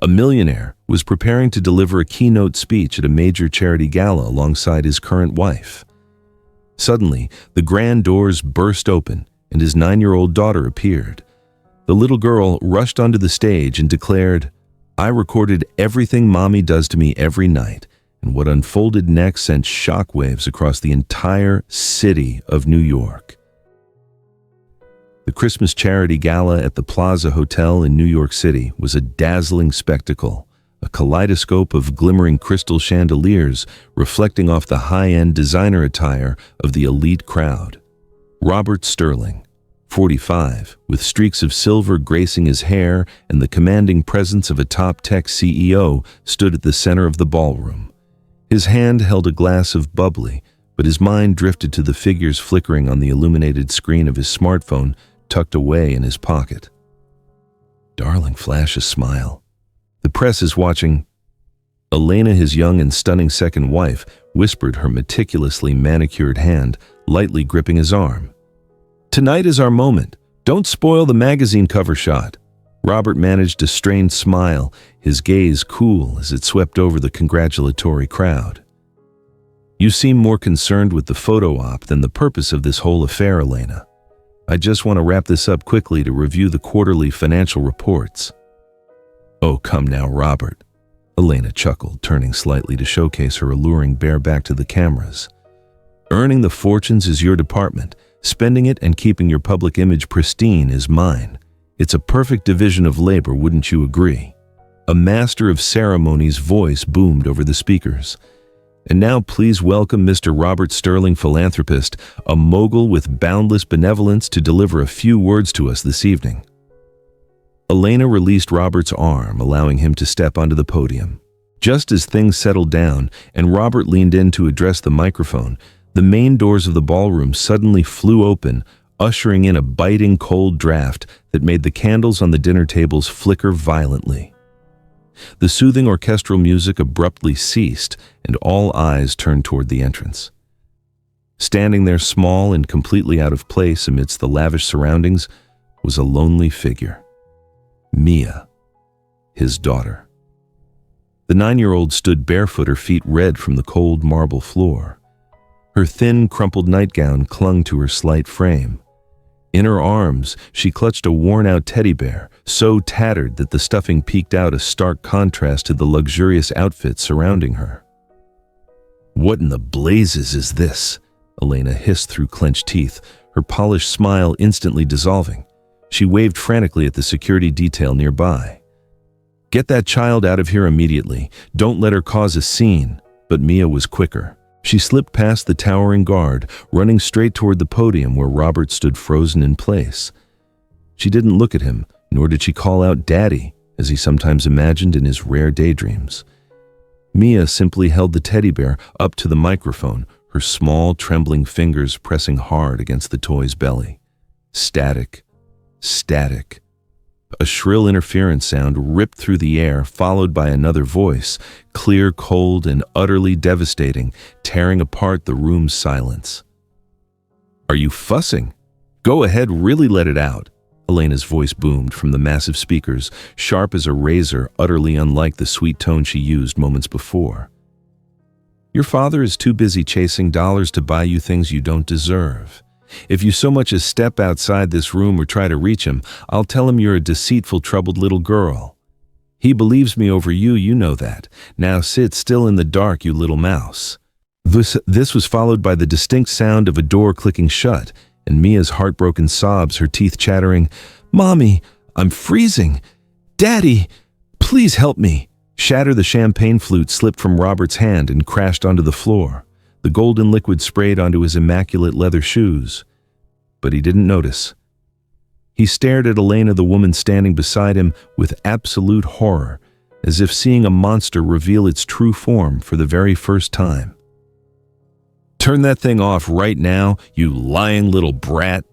A millionaire was preparing to deliver a keynote speech at a major charity gala alongside his current wife. Suddenly, the grand doors burst open and his 9-year-old daughter appeared. The little girl rushed onto the stage and declared, "I recorded everything Mommy does to me every night," and what unfolded next sent shockwaves across the entire city of New York. The Christmas charity gala at the Plaza Hotel in New York City was a dazzling spectacle, a kaleidoscope of glimmering crystal chandeliers reflecting off the high-end designer attire of the elite crowd. Robert Sterling, 45, with streaks of silver gracing his hair and the commanding presence of a top tech CEO, stood at the center of the ballroom. His hand held a glass of bubbly, but his mind drifted to the figures flickering on the illuminated screen of his smartphone tucked away in his pocket. Darling, flash a smile. The press is watching. Elena, his young and stunning second wife, whispered, her meticulously manicured hand lightly gripping his arm. "Tonight is our moment. Don't spoil the magazine cover shot." Robert managed a strained smile, his gaze cool as it swept over the congratulatory crowd. "You seem more concerned with the photo op than the purpose of this whole affair, Elena. I just want to wrap this up quickly to review the quarterly financial reports." "Oh, come now, Robert," Elena chuckled, turning slightly to showcase her alluring bare back to the cameras. "Earning the fortunes is your department. Spending it and keeping your public image pristine is mine. It's a perfect division of labor, wouldn't you agree?" A master of ceremonies' voice boomed over the speakers. "And now please welcome Mr. Robert Sterling, philanthropist, a mogul with boundless benevolence, to deliver a few words to us this evening." Elena released Robert's arm, allowing him to step onto the podium. Just as things settled down and Robert leaned in to address the microphone, the main doors of the ballroom suddenly flew open, ushering in a biting cold draft that made the candles on the dinner tables flicker violently. The soothing orchestral music abruptly ceased, and all eyes turned toward the entrance. Standing there, small and completely out of place amidst the lavish surroundings, was a lonely figure. Mia, his daughter. The 9-year-old stood barefoot, her feet red from the cold marble floor. Her thin, crumpled nightgown clung to her slight frame. In her arms, she clutched a worn-out teddy bear, so tattered that the stuffing peeked out, a stark contrast to the luxurious outfit surrounding her. "What in the blazes is this?" Elena hissed through clenched teeth, her polished smile instantly dissolving. She waved frantically at the security detail nearby. "Get that child out of here immediately. Don't let her cause a scene." But Mia was quicker. She slipped past the towering guard, running straight toward the podium where Robert stood frozen in place. She didn't look at him, nor did she call out "Daddy," as he sometimes imagined in his rare daydreams. Mia simply held the teddy bear up to the microphone, her small, trembling fingers pressing hard against the toy's belly. Static. Static. A shrill interference sound ripped through the air, followed by another voice, clear, cold, and utterly devastating, tearing apart the room's silence. "Are you fussing? Go ahead, really let it out." Elena's voice boomed from the massive speakers, sharp as a razor, utterly unlike the sweet tone she used moments before. "Your father is too busy chasing dollars to buy you things you don't deserve. If you so much as step outside this room or try to reach him, I'll tell him you're a deceitful, troubled little girl. He believes me over you, you know that. Now sit still in the dark, you little mouse." This was followed by the distinct sound of a door clicking shut, and Mia's heartbroken sobs, her teeth chattering, "Mommy, I'm freezing. Daddy, please help me." The champagne flute slipped from Robert's hand and crashed onto the floor. The golden liquid sprayed onto his immaculate leather shoes. But he didn't notice. He stared at Elena, the woman standing beside him, with absolute horror, as if seeing a monster reveal its true form for the very first time. "Turn that thing off right now, you lying little brat!"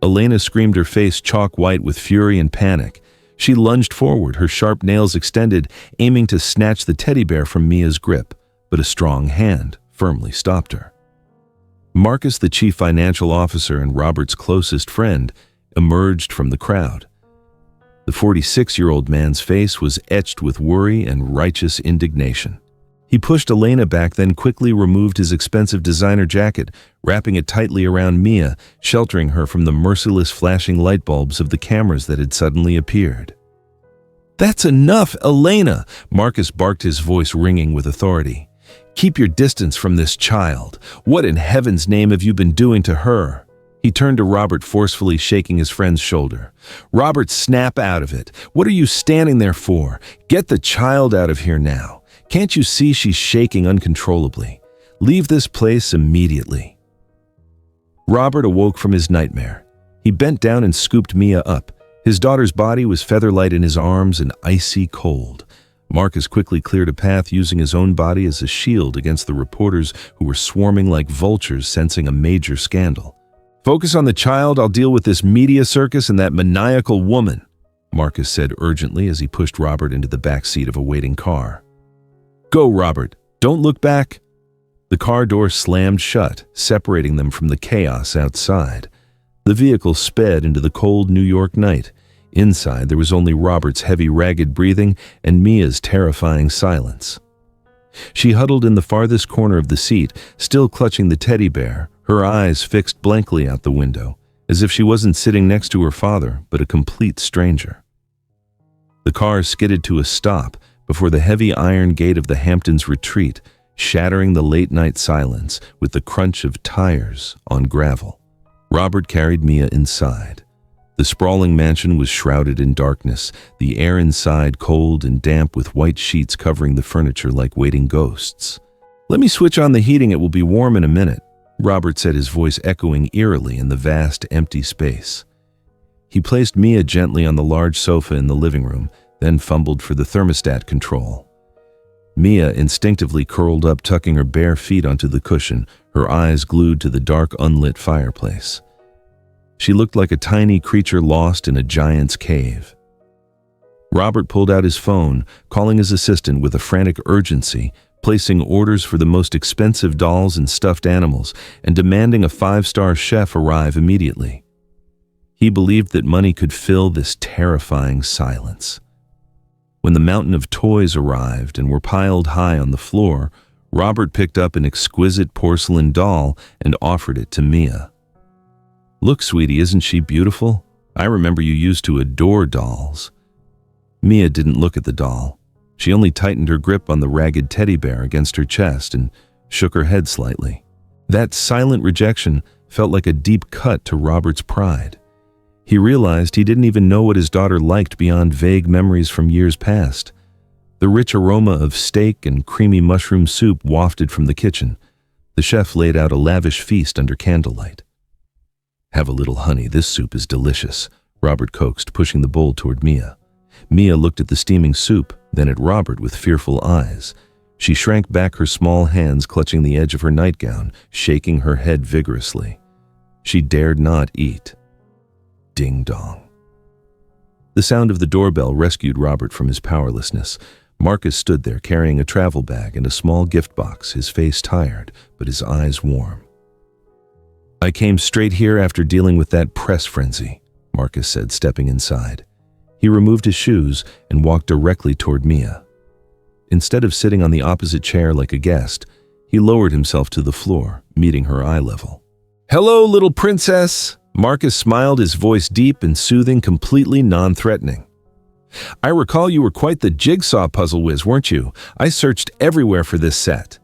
Elena screamed, her face chalk white with fury and panic. She lunged forward, her sharp nails extended, aiming to snatch the teddy bear from Mia's grip, but a strong hand firmly stopped her. Marcus, the chief financial officer and Robert's closest friend, emerged from the crowd. The 46-year-old man's face was etched with worry and righteous indignation. He pushed Elena back, then quickly removed his expensive designer jacket, wrapping it tightly around Mia, sheltering her from the merciless flashing light bulbs of the cameras that had suddenly appeared. "That's enough, Elena!" Marcus barked, his voice ringing with authority. "Keep your distance from this child. What in heaven's name have you been doing to her?" He turned to Robert, forcefully shaking his friend's shoulder. "Robert, snap out of it. What are you standing there for? Get the child out of here now. Can't you see she's shaking uncontrollably? Leave this place immediately." Robert awoke from his nightmare. He bent down and scooped Mia up. His daughter's body was featherlight in his arms and icy cold. Marcus quickly cleared a path, using his own body as a shield against the reporters who were swarming like vultures, sensing a major scandal. "Focus on the child. I'll deal with this media circus and that maniacal woman," Marcus said urgently as he pushed Robert into the back seat of a waiting car. "Go, Robert. Don't look back." The car door slammed shut, separating them from the chaos outside. The vehicle sped into the cold New York night. Inside, there was only Robert's heavy, ragged breathing and Mia's terrifying silence. She huddled in the farthest corner of the seat, still clutching the teddy bear, her eyes fixed blankly out the window, as if she wasn't sitting next to her father, but a complete stranger. The car skidded to a stop before the heavy iron gate of the Hamptons' retreat, shattering the late-night silence with the crunch of tires on gravel. Robert carried Mia inside. The sprawling mansion was shrouded in darkness, the air inside cold and damp, with white sheets covering the furniture like waiting ghosts. "Let me switch on the heating, it will be warm in a minute," Robert said, his voice echoing eerily in the vast, empty space. He placed Mia gently on the large sofa in the living room, then fumbled for the thermostat control. Mia instinctively curled up, tucking her bare feet onto the cushion, her eyes glued to the dark, unlit fireplace. She looked like a tiny creature lost in a giant's cave. Robert pulled out his phone, calling his assistant with a frantic urgency, placing orders for the most expensive dolls and stuffed animals, and demanding a 5-star chef arrive immediately. He believed that money could fill this terrifying silence. When the mountain of toys arrived and were piled high on the floor, Robert picked up an exquisite porcelain doll and offered it to Mia. "Look, sweetie, isn't she beautiful? I remember you used to adore dolls." Mia didn't look at the doll. She only tightened her grip on the ragged teddy bear against her chest and shook her head slightly. That silent rejection felt like a deep cut to Robert's pride. He realized he didn't even know what his daughter liked beyond vague memories from years past. The rich aroma of steak and creamy mushroom soup wafted from the kitchen. The chef laid out a lavish feast under candlelight. "Have a little, honey. This soup is delicious," Robert coaxed, pushing the bowl toward Mia. Mia looked at the steaming soup, then at Robert with fearful eyes. She shrank back, her small hands clutching the edge of her nightgown, shaking her head vigorously. She dared not eat. Ding-dong. The sound of the doorbell rescued Robert from his powerlessness. Marcus stood there carrying a travel bag and a small gift box, his face tired, but his eyes warm. "I came straight here after dealing with that press frenzy," Marcus said, stepping inside. He removed his shoes and walked directly toward Mia. Instead of sitting on the opposite chair like a guest, he lowered himself to the floor, meeting her eye level. "Hello, little princess!" Marcus smiled, his voice deep and soothing, completely non-threatening. "I recall you were quite the jigsaw puzzle whiz, weren't you? I searched everywhere for this set."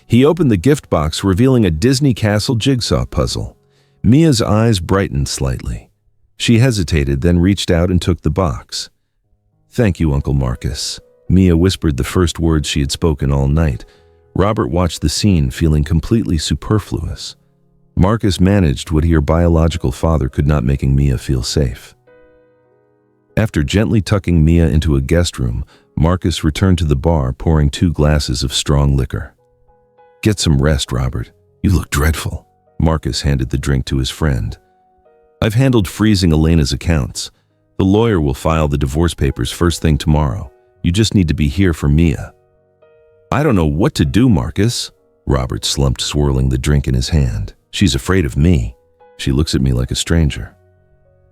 He opened the gift box, revealing a Disney Castle jigsaw puzzle. Mia's eyes brightened slightly. She hesitated, then reached out and took the box. "Thank you, Uncle Marcus." Mia whispered the first words she had spoken all night. Robert watched the scene, feeling completely superfluous. Marcus managed what her biological father could not, making Mia feel safe. After gently tucking Mia into a guest room, Marcus returned to the bar, pouring 2 glasses of strong liquor. "Get some rest, Robert. You look dreadful." Marcus handed the drink to his friend. "I've handled freezing Elena's accounts. The lawyer will file the divorce papers first thing tomorrow. You just need to be here for Mia." "I don't know what to do, Marcus." Robert slumped, swirling the drink in his hand. "She's afraid of me. She looks at me like a stranger."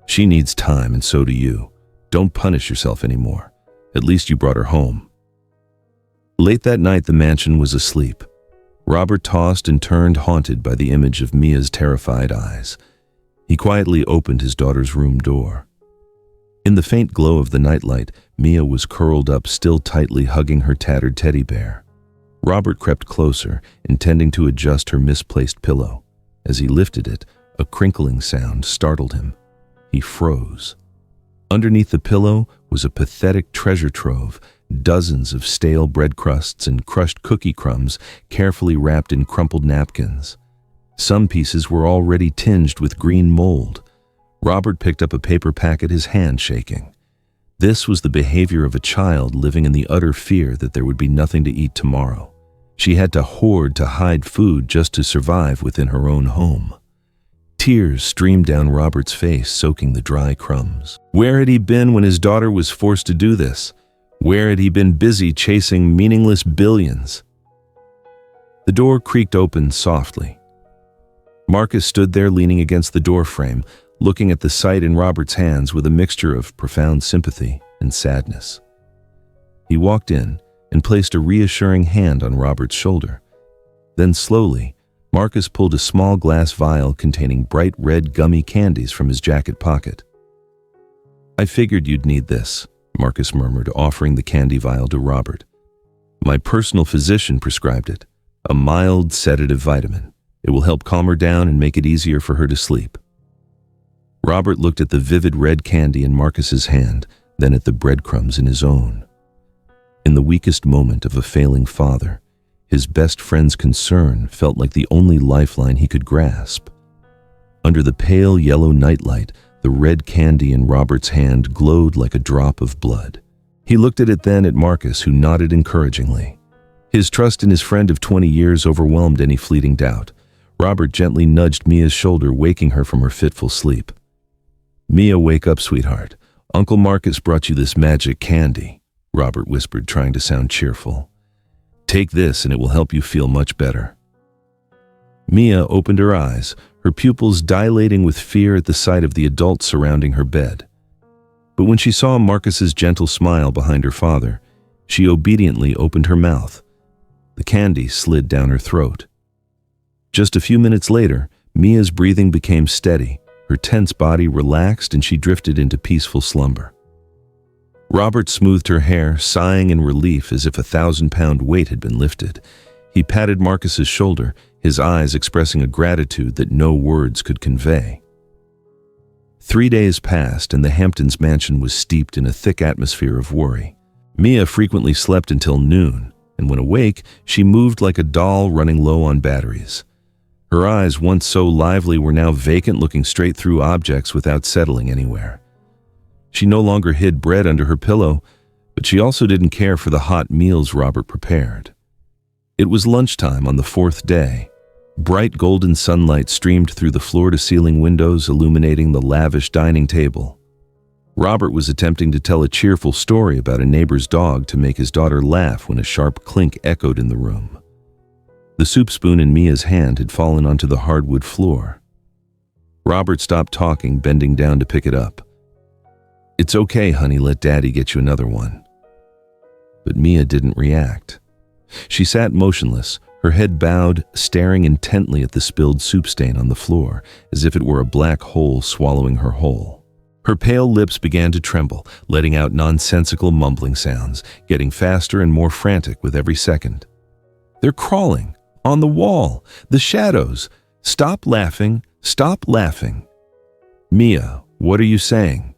"She needs time, and so do you. Don't punish yourself anymore. At least you brought her home." Late that night, the mansion was asleep. Robert tossed and turned, haunted by the image of Mia's terrified eyes. He quietly opened his daughter's room door. In the faint glow of the nightlight, Mia was curled up, still tightly hugging her tattered teddy bear. Robert crept closer, intending to adjust her misplaced pillow. As he lifted it, a crinkling sound startled him. He froze. Underneath the pillow was a pathetic treasure trove, dozens of stale bread crusts and crushed cookie crumbs carefully wrapped in crumpled napkins. Some pieces were already tinged with green mold. Robert picked up a paper packet, his hand shaking. This was the behavior of a child living in the utter fear that there would be nothing to eat tomorrow. She had to hoard to hide food just to survive within her own home. Tears streamed down Robert's face, soaking the dry crumbs. Where had he been when his daughter was forced to do this? Where had he been busy chasing meaningless billions? The door creaked open softly. Marcus stood there leaning against the doorframe, looking at the sight in Robert's hands with a mixture of profound sympathy and sadness. He walked in and placed a reassuring hand on Robert's shoulder. Then slowly, Marcus pulled a small glass vial containing bright red gummy candies from his jacket pocket. "I figured you'd need this," Marcus murmured, offering the candy vial to Robert. "My personal physician prescribed it, a mild sedative vitamin. It will help calm her down and make it easier for her to sleep." Robert looked at the vivid red candy in Marcus's hand, then at the breadcrumbs in his own. In the weakest moment of a failing father, his best friend's concern felt like the only lifeline he could grasp. Under the pale yellow nightlight, the red candy in Robert's hand glowed like a drop of blood. He looked at it, then at Marcus, who nodded encouragingly. His trust in his friend of 20 years overwhelmed any fleeting doubt. Robert gently nudged Mia's shoulder, waking her from her fitful sleep. "Mia, wake up, sweetheart. Uncle Marcus brought you this magic candy," Robert whispered, trying to sound cheerful. "Take this and it will help you feel much better." Mia opened her eyes, her pupils dilating with fear at the sight of the adults surrounding her bed. But when she saw Marcus's gentle smile behind her father, she obediently opened her mouth. The candy slid down her throat. Just a few minutes later, Mia's breathing became steady, her tense body relaxed, and she drifted into peaceful slumber. Robert smoothed her hair, sighing in relief as if a 1,000-pound weight had been lifted. He patted Marcus's shoulder, his eyes expressing a gratitude that no words could convey. 3 days passed, and the Hamptons mansion was steeped in a thick atmosphere of worry. Mia frequently slept until noon, and when awake, she moved like a doll running low on batteries. Her eyes, once so lively, were now vacant, looking straight through objects without settling anywhere. She no longer hid bread under her pillow, but she also didn't care for the hot meals Robert prepared. It was lunchtime on the 4th day. Bright golden sunlight streamed through the floor-to-ceiling windows, illuminating the lavish dining table. Robert was attempting to tell a cheerful story about a neighbor's dog to make his daughter laugh when a sharp clink echoed in the room. The soup spoon in Mia's hand had fallen onto the hardwood floor. Robert stopped talking, bending down to pick it up. "It's okay, honey, let Daddy get you another one." But Mia didn't react. She sat motionless, her head bowed, staring intently at the spilled soup stain on the floor, as if it were a black hole swallowing her whole. Her pale lips began to tremble, letting out nonsensical mumbling sounds, getting faster and more frantic with every second. "They're crawling! On the wall! The shadows! Stop laughing! Stop laughing!" "Mia, what are you saying?"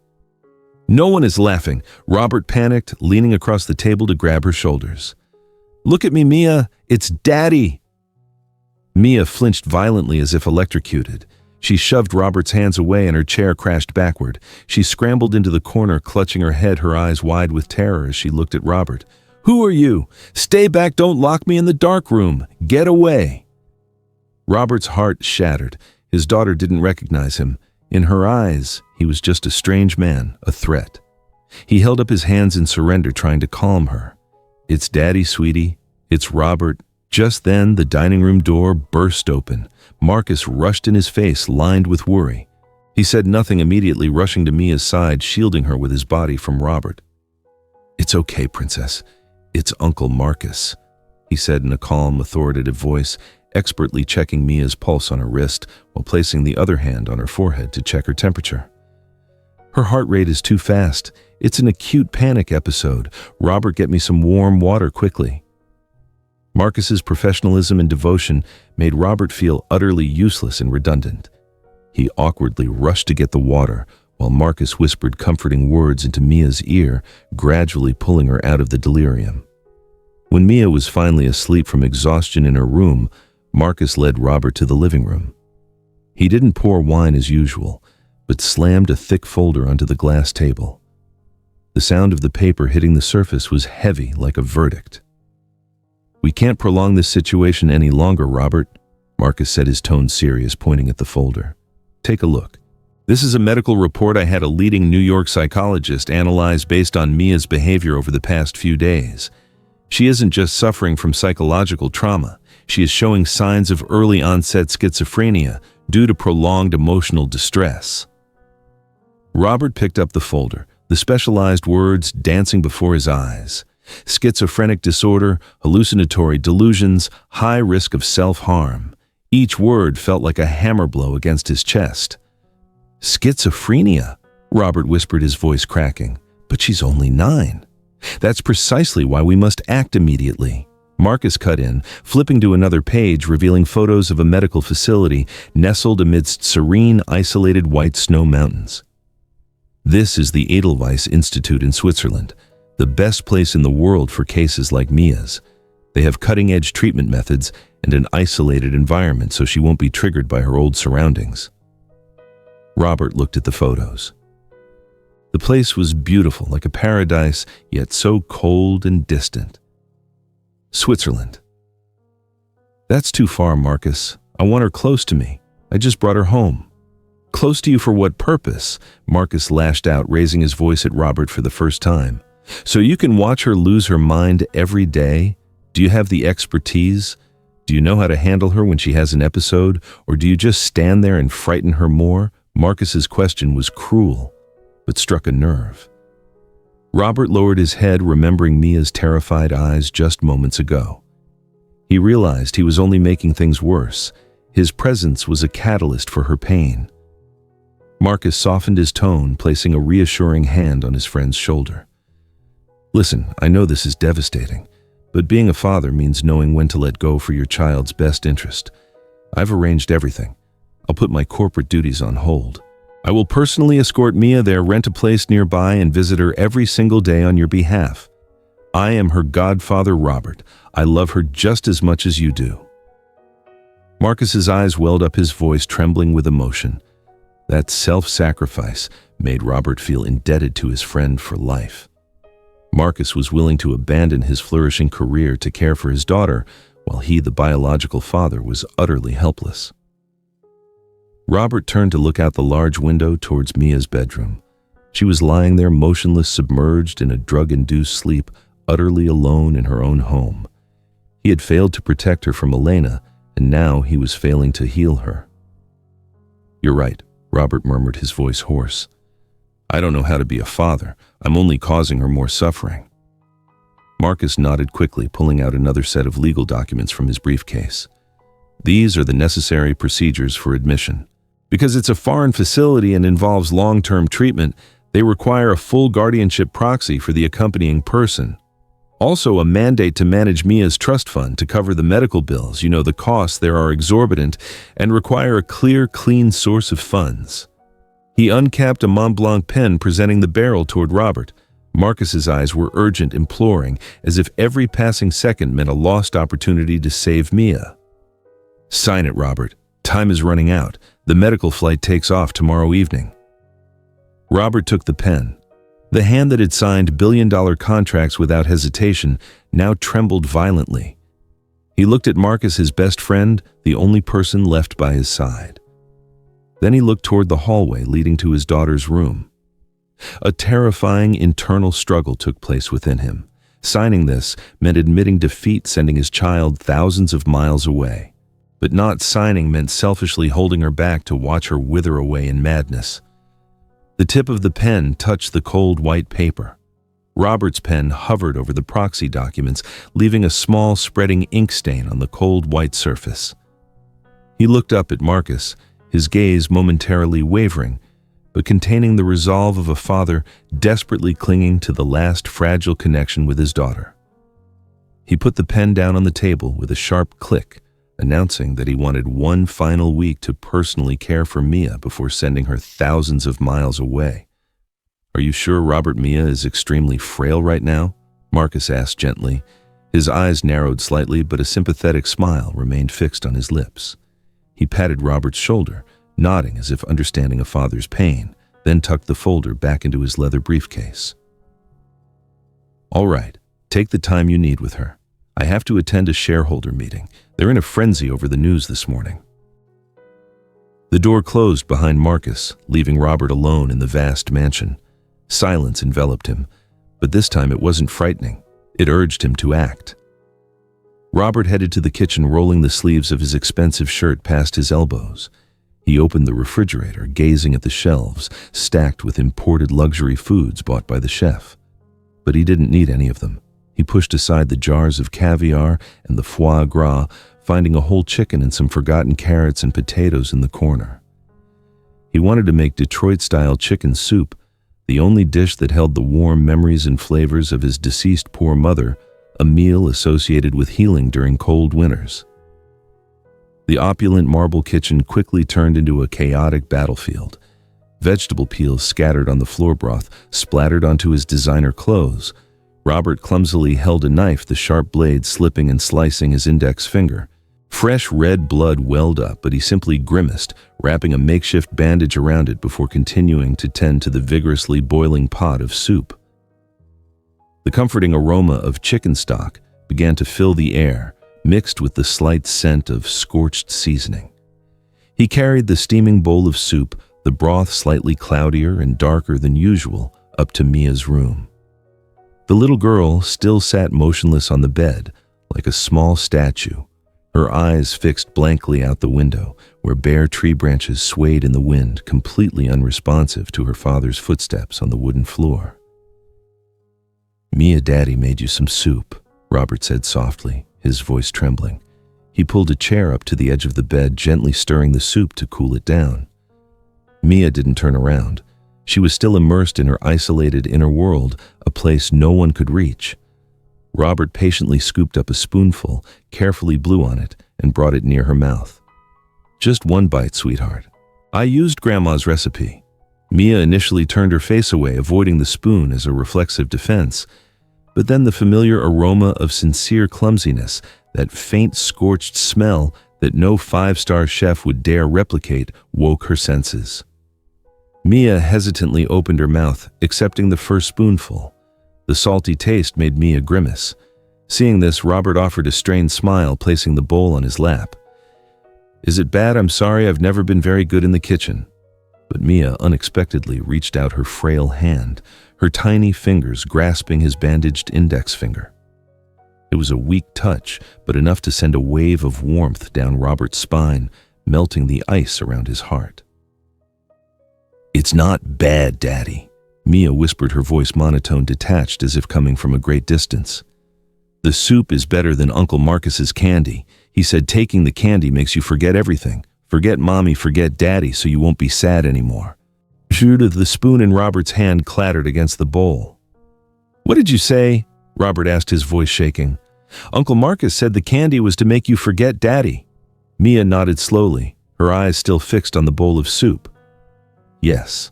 "No one is laughing," Robert panicked, leaning across the table to grab her shoulders. "Look at me, Mia! It's Daddy!" Mia flinched violently as if electrocuted. She shoved Robert's hands away and her chair crashed backward. She scrambled into the corner, clutching her head, her eyes wide with terror as she looked at Robert. "Who are you? Stay back, don't lock me in the dark room! Get away!" Robert's heart shattered. His daughter didn't recognize him. In her eyes, he was just a strange man, a threat. He held up his hands in surrender, trying to calm her. "It's Daddy, sweetie. It's Robert." Just then, the dining room door burst open. Marcus rushed in, his face lined with worry. He said nothing immediately, rushing to Mia's side, shielding her with his body from Robert. "It's okay, Princess. It's Uncle Marcus," he said in a calm, authoritative voice, expertly checking Mia's pulse on her wrist while placing the other hand on her forehead to check her temperature. "Her heart rate is too fast. It's an acute panic episode. Robert, get me some warm water quickly." Marcus's professionalism and devotion made Robert feel utterly useless and redundant. He awkwardly rushed to get the water, while Marcus whispered comforting words into Mia's ear, gradually pulling her out of the delirium. When Mia was finally asleep from exhaustion in her room, Marcus led Robert to the living room. He didn't pour wine as usual, but slammed a thick folder onto the glass table. The sound of the paper hitting the surface was heavy, like a verdict. "We can't prolong this situation any longer, Robert," Marcus said, his tone serious, pointing at the folder. "Take a look. This is a medical report I had a leading New York psychologist analyze based on Mia's behavior over the past few days. She isn't just suffering from psychological trauma. She is showing signs of early-onset schizophrenia due to prolonged emotional distress." Robert picked up the folder, the specialized words dancing before his eyes. Schizophrenic disorder, hallucinatory delusions, high risk of self-harm. Each word felt like a hammer blow against his chest. "Schizophrenia," Robert whispered, his voice cracking. "But she's only 9. That's precisely why we must act immediately." Marcus cut in, flipping to another page, revealing photos of a medical facility nestled amidst serene, isolated white snow mountains. "This is the Edelweiss Institute in Switzerland, the best place in the world for cases like Mia's. They have cutting-edge treatment methods and an isolated environment so she won't be triggered by her old surroundings." Robert looked at the photos. The place was beautiful, like a paradise, yet so cold and distant. Switzerland. "That's too far, Marcus. I want her close to me. I just brought her home." "Close to you for what purpose?" Marcus lashed out, raising his voice at Robert for the first time. "So you can watch her lose her mind every day? Do you have the expertise? Do you know how to handle her when she has an episode? Or do you just stand there and frighten her more?" Marcus's question was cruel, but struck a nerve. Robert lowered his head, remembering Mia's terrified eyes just moments ago. He realized he was only making things worse. His presence was a catalyst for her pain. Marcus softened his tone, placing a reassuring hand on his friend's shoulder. "Listen, I know this is devastating, but being a father means knowing when to let go for your child's best interest. I've arranged everything. I'll put my corporate duties on hold. I will personally escort Mia there, rent a place nearby, and visit her every single day on your behalf. I am her godfather, Robert. I love her just as much as you do." Marcus's eyes welled up, his voice trembling with emotion. That self-sacrifice made Robert feel indebted to his friend for life. Marcus was willing to abandon his flourishing career to care for his daughter, while he, the biological father, was utterly helpless. Robert turned to look out the large window towards Mia's bedroom. She was lying there, motionless, submerged in a drug-induced sleep, utterly alone in her own home. He had failed to protect her from Elena, and now he was failing to heal her. "You're right," Robert murmured, his voice hoarse. "I don't know how to be a father. I'm only causing her more suffering." Marcus nodded quickly, pulling out another set of legal documents from his briefcase. "These are the necessary procedures for admission. Because it's a foreign facility and involves long-term treatment, they require a full guardianship proxy for the accompanying person. Also, a mandate to manage Mia's trust fund to cover the medical bills. You know, the costs there are exorbitant and require a clear, clean source of funds." He uncapped a Mont Blanc pen, presenting the barrel toward Robert. Marcus's eyes were urgent, imploring, as if every passing second meant a lost opportunity to save Mia. "Sign it, Robert. Time is running out. The medical flight takes off tomorrow evening." Robert took the pen. The hand that had signed billion-dollar contracts without hesitation now trembled violently. He looked at Marcus, his best friend, the only person left by his side. Then he looked toward the hallway leading to his daughter's room. A terrifying internal struggle took place within him. Signing this meant admitting defeat, sending his child thousands of miles away. but not signing meant selfishly holding her back to watch her wither away in madness. The tip of the pen touched the cold white paper. Robert's pen hovered over the proxy documents, leaving a small spreading ink stain on the cold white surface. He looked up at Marcus, his gaze momentarily wavering, but containing the resolve of a father desperately clinging to the last fragile connection with his daughter. He put the pen down on the table with a sharp click, announcing that he wanted one final week to personally care for Mia before sending her thousands of miles away. "Are you sure Robert Mia is extremely frail right now?" Marcus asked gently. His eyes narrowed slightly, but a sympathetic smile remained fixed on his lips. He patted Robert's shoulder, nodding as if understanding a father's pain, then tucked the folder back into his leather briefcase. "All right, take the time you need with her. I have to attend a shareholder meeting. They're in a frenzy over the news this morning." The door closed behind Marcus, leaving Robert alone in the vast mansion. Silence enveloped him, but this time it wasn't frightening. It urged him to act. Robert headed to the kitchen, rolling the sleeves of his expensive shirt past his elbows. He opened the refrigerator, gazing at the shelves, stacked with imported luxury foods bought by the chef. But he didn't need any of them. He pushed aside the jars of caviar and the foie gras, finding a whole chicken and some forgotten carrots and potatoes in the corner. He wanted to make Detroit-style chicken soup, the only dish that held the warm memories and flavors of his deceased poor mother, a meal associated with healing during cold winters. The opulent marble kitchen quickly turned into a chaotic battlefield. Vegetable peels scattered on the floor broth, splattered onto his designer clothes. Robert clumsily held a knife, the sharp blade slipping and slicing his index finger. Fresh red blood welled up, but he simply grimaced, wrapping a makeshift bandage around it before continuing to tend to the vigorously boiling pot of soup. The comforting aroma of chicken stock began to fill the air, mixed with the slight scent of scorched seasoning. He carried the steaming bowl of soup, the broth slightly cloudier and darker than usual, up to Mia's room. The little girl still sat motionless on the bed, like a small statue, her eyes fixed blankly out the window, where bare tree branches swayed in the wind, completely unresponsive to her father's footsteps on the wooden floor. "Mia, Daddy made you some soup," Robert said softly, his voice trembling. He pulled a chair up to the edge of the bed, gently stirring the soup to cool it down. Mia didn't turn around. She was still immersed in her isolated inner world, a place no one could reach. Robert patiently scooped up a spoonful, carefully blew on it, and brought it near her mouth. "Just one bite, sweetheart. I used Grandma's recipe." Mia initially turned her face away, avoiding the spoon as a reflexive defense, but then the familiar aroma of sincere clumsiness, that faint scorched smell that no five-star chef would dare replicate, woke her senses. Mia hesitantly opened her mouth, accepting the first spoonful. The salty taste made Mia grimace. Seeing this, Robert offered a strained smile, placing the bowl on his lap. "Is it bad? I'm sorry, I've never been very good in the kitchen." But Mia unexpectedly reached out her frail hand, her tiny fingers grasping his bandaged index finger. It was a weak touch, but enough to send a wave of warmth down Robert's spine, melting the ice around his heart. "It's not bad, Daddy," Mia whispered, her voice monotone, detached as if coming from a great distance. "The soup is better than Uncle Marcus's candy. He said taking the candy makes you forget everything. Forget Mommy, forget Daddy, so you won't be sad anymore." The spoon in Robert's hand clattered against the bowl. "What did you say?" Robert asked, his voice shaking. "Uncle Marcus said the candy was to make you forget Daddy." Mia nodded slowly, her eyes still fixed on the bowl of soup. "Yes,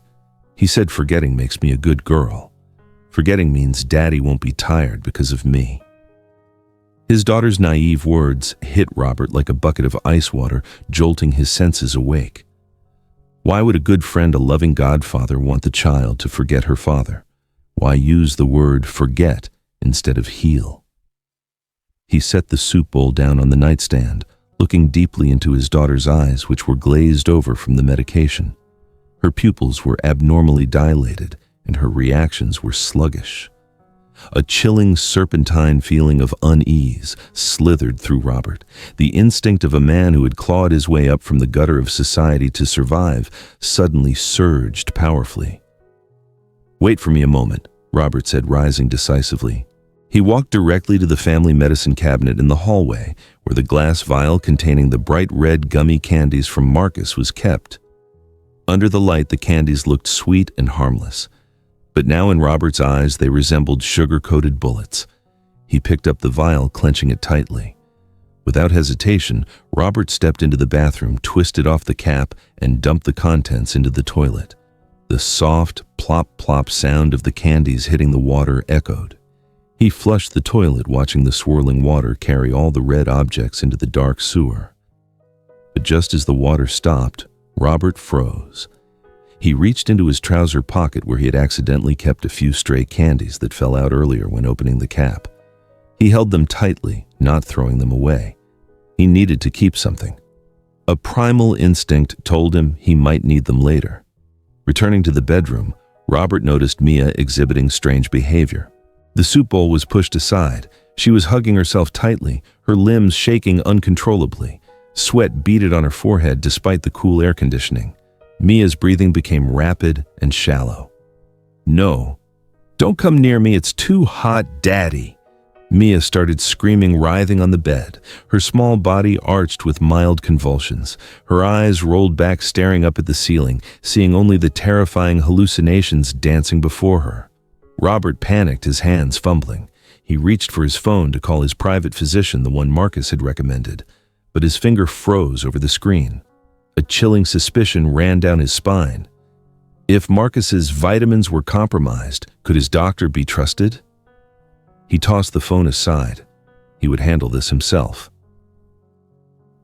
he said forgetting makes me a good girl. Forgetting means Daddy won't be tired because of me." His daughter's naive words hit Robert like a bucket of ice water, jolting his senses awake. Why would a good friend, a loving godfather, want the child to forget her father? Why use the word forget instead of heal? He set the soup bowl down on the nightstand, looking deeply into his daughter's eyes, which were glazed over from the medication. Her pupils were abnormally dilated, and her reactions were sluggish. A chilling serpentine feeling of unease slithered through Robert. The instinct of a man who had clawed his way up from the gutter of society to survive suddenly surged powerfully. "Wait for me a moment," Robert said, rising decisively. He walked directly to the family medicine cabinet in the hallway, where the glass vial containing the bright red gummy candies from Marcus was kept. Under the light, the candies looked sweet and harmless. But now in Robert's eyes, they resembled sugar-coated bullets. He picked up the vial, clenching it tightly. Without hesitation, Robert stepped into the bathroom, twisted off the cap, and dumped the contents into the toilet. The soft, plop-plop sound of the candies hitting the water echoed. He flushed the toilet, watching the swirling water carry all the red objects into the dark sewer. But just as the water stopped, Robert froze. He reached into his trouser pocket where he had accidentally kept a few stray candies that fell out earlier when opening the cap. He held them tightly, not throwing them away. He needed to keep something. A primal instinct told him he might need them later. Returning to the bedroom, Robert noticed Mia exhibiting strange behavior. The soup bowl was pushed aside. She was hugging herself tightly, her limbs shaking uncontrollably. Sweat beaded on her forehead despite the cool air conditioning. Mia's breathing became rapid and shallow. "No, don't come near me, it's too hot, Daddy." Mia started screaming, writhing on the bed. Her small body arched with mild convulsions. Her eyes rolled back, staring up at the ceiling, seeing only the terrifying hallucinations dancing before her. Robert panicked, his hands fumbling. He reached for his phone to call his private physician, the one Marcus had recommended, but his finger froze over the screen. A chilling suspicion ran down his spine. If Marcus's vitamins were compromised, could his doctor be trusted? He tossed the phone aside. He would handle this himself.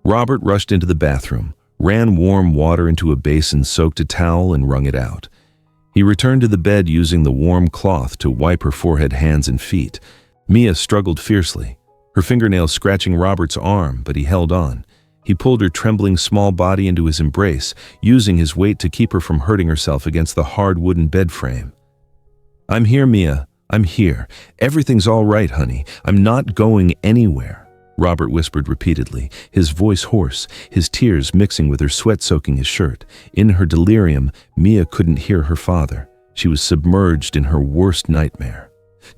Robert rushed into the bathroom, ran warm water into a basin, soaked a towel, and wrung it out. He returned to the bed using the warm cloth to wipe her forehead, hands, and feet. Mia struggled fiercely, her fingernails scratching Robert's arm, but he held on. He pulled her trembling small body into his embrace, using his weight to keep her from hurting herself against the hard wooden bed frame. "I'm here, Mia. I'm here. Everything's all right, honey. I'm not going anywhere," Robert whispered repeatedly, his voice hoarse, his tears mixing with her sweat soaking his shirt. In her delirium, Mia couldn't hear her father. She was submerged in her worst nightmare.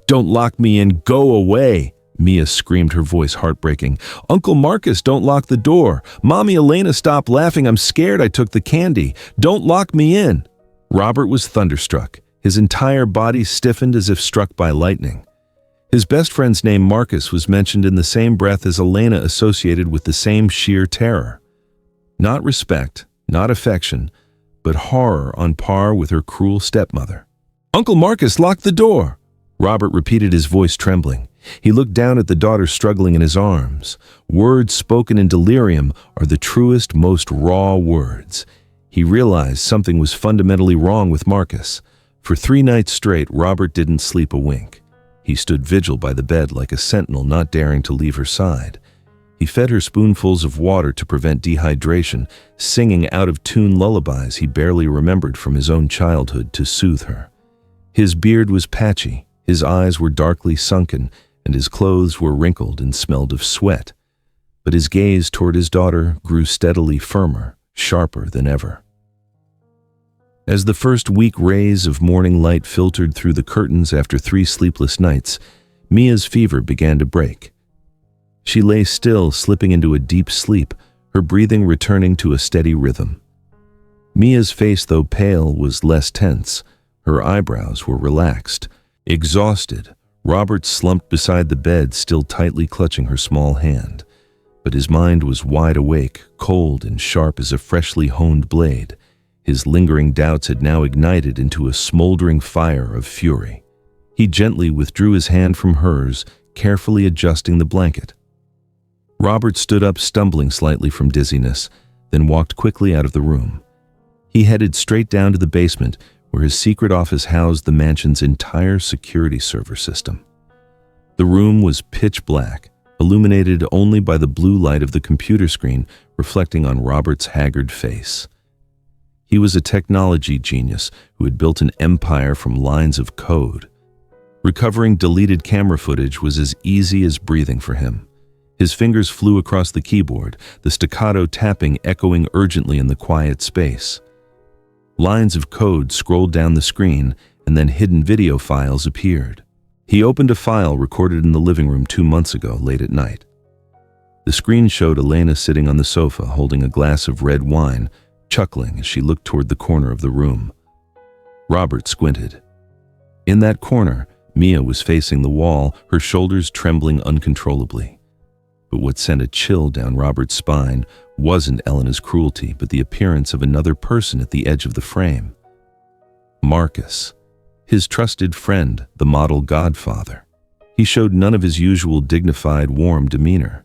"Don't lock me in. Go away," Mia screamed, her voice heartbreaking. "Uncle Marcus, don't lock the door. Mommy Elena, stop laughing. I'm scared I took the candy. Don't lock me in." Robert was thunderstruck. His entire body stiffened as if struck by lightning. His best friend's name, Marcus, was mentioned in the same breath as Elena, associated with the same sheer terror. Not respect, not affection, but horror on par with her cruel stepmother. "Uncle Marcus, lock the door," Robert repeated, his voice trembling. He looked down at the daughter struggling in his arms. Words spoken in delirium are the truest, most raw words. He realized something was fundamentally wrong with Marcus. For 3 nights straight, Robert didn't sleep a wink. He stood vigil by the bed like a sentinel, not daring to leave her side. He fed her spoonfuls of water to prevent dehydration, singing out-of-tune lullabies he barely remembered from his own childhood to soothe her. His beard was patchy, his eyes were darkly sunken, and his clothes were wrinkled and smelled of sweat. But his gaze toward his daughter grew steadily firmer, sharper than ever. As the first weak rays of morning light filtered through the curtains after 3 sleepless nights, Mia's fever began to break. She lay still, slipping into a deep sleep, her breathing returning to a steady rhythm. Mia's face, though pale, was less tense. Her eyebrows were relaxed. Exhausted, Robert slumped beside the bed, still tightly clutching her small hand. But his mind was wide awake, cold and sharp as a freshly honed blade. His lingering doubts had now ignited into a smoldering fire of fury. He gently withdrew his hand from hers, carefully adjusting the blanket. Robert stood up, stumbling slightly from dizziness, then walked quickly out of the room. He headed straight down to the basement, where his secret office housed the mansion's entire security server system. The room was pitch black, illuminated only by the blue light of the computer screen reflecting on Robert's haggard face. He was a technology genius who had built an empire from lines of code. Recovering deleted camera footage was as easy as breathing for him. His fingers flew across the keyboard, the staccato tapping echoing urgently in the quiet space. Lines of code scrolled down the screen, and then hidden video files appeared. He opened a file recorded in the living room 2 months ago, late at night. The screen showed Elena sitting on the sofa, holding a glass of red wine, chuckling as she looked toward the corner of the room. Robert squinted. In that corner, Mia was facing the wall, her shoulders trembling uncontrollably. But what sent a chill down Robert's spine wasn't Elena's cruelty, but the appearance of another person at the edge of the frame. Marcus, his trusted friend, the model godfather. He showed none of his usual dignified, warm demeanor.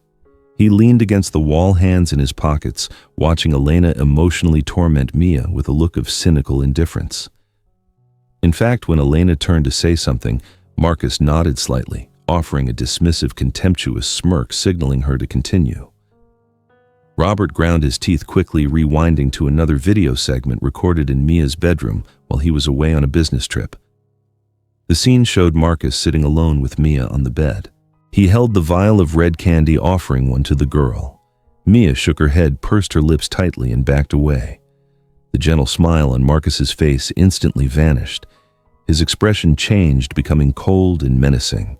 He leaned against the wall, hands in his pockets, watching Elena emotionally torment Mia with a look of cynical indifference. In fact, when Elena turned to say something, Marcus nodded slightly, offering a dismissive, contemptuous smirk, signaling her to continue. Robert ground his teeth, quickly rewinding to another video segment recorded in Mia's bedroom while he was away on a business trip. The scene showed Marcus sitting alone with Mia on the bed. He held the vial of red candy, offering one to the girl. Mia shook her head, pursed her lips tightly, and backed away. The gentle smile on Marcus's face instantly vanished. His expression changed, becoming cold and menacing.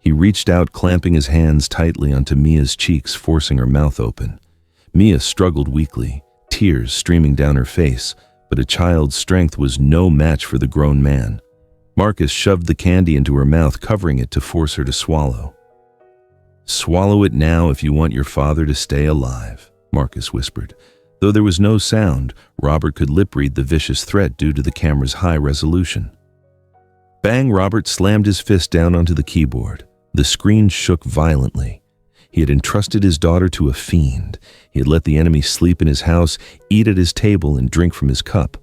He reached out, clamping his hands tightly onto Mia's cheeks, forcing her mouth open. Mia struggled weakly, tears streaming down her face, but a child's strength was no match for the grown man. Marcus shoved the candy into her mouth, covering it to force her to swallow. "Swallow it now if you want your father to stay alive," Marcus whispered. Though there was no sound, Robert could lip-read the vicious threat due to the camera's high resolution. Bang! Robert slammed his fist down onto the keyboard. The screen shook violently. He had entrusted his daughter to a fiend. He had let the enemy sleep in his house, eat at his table, and drink from his cup.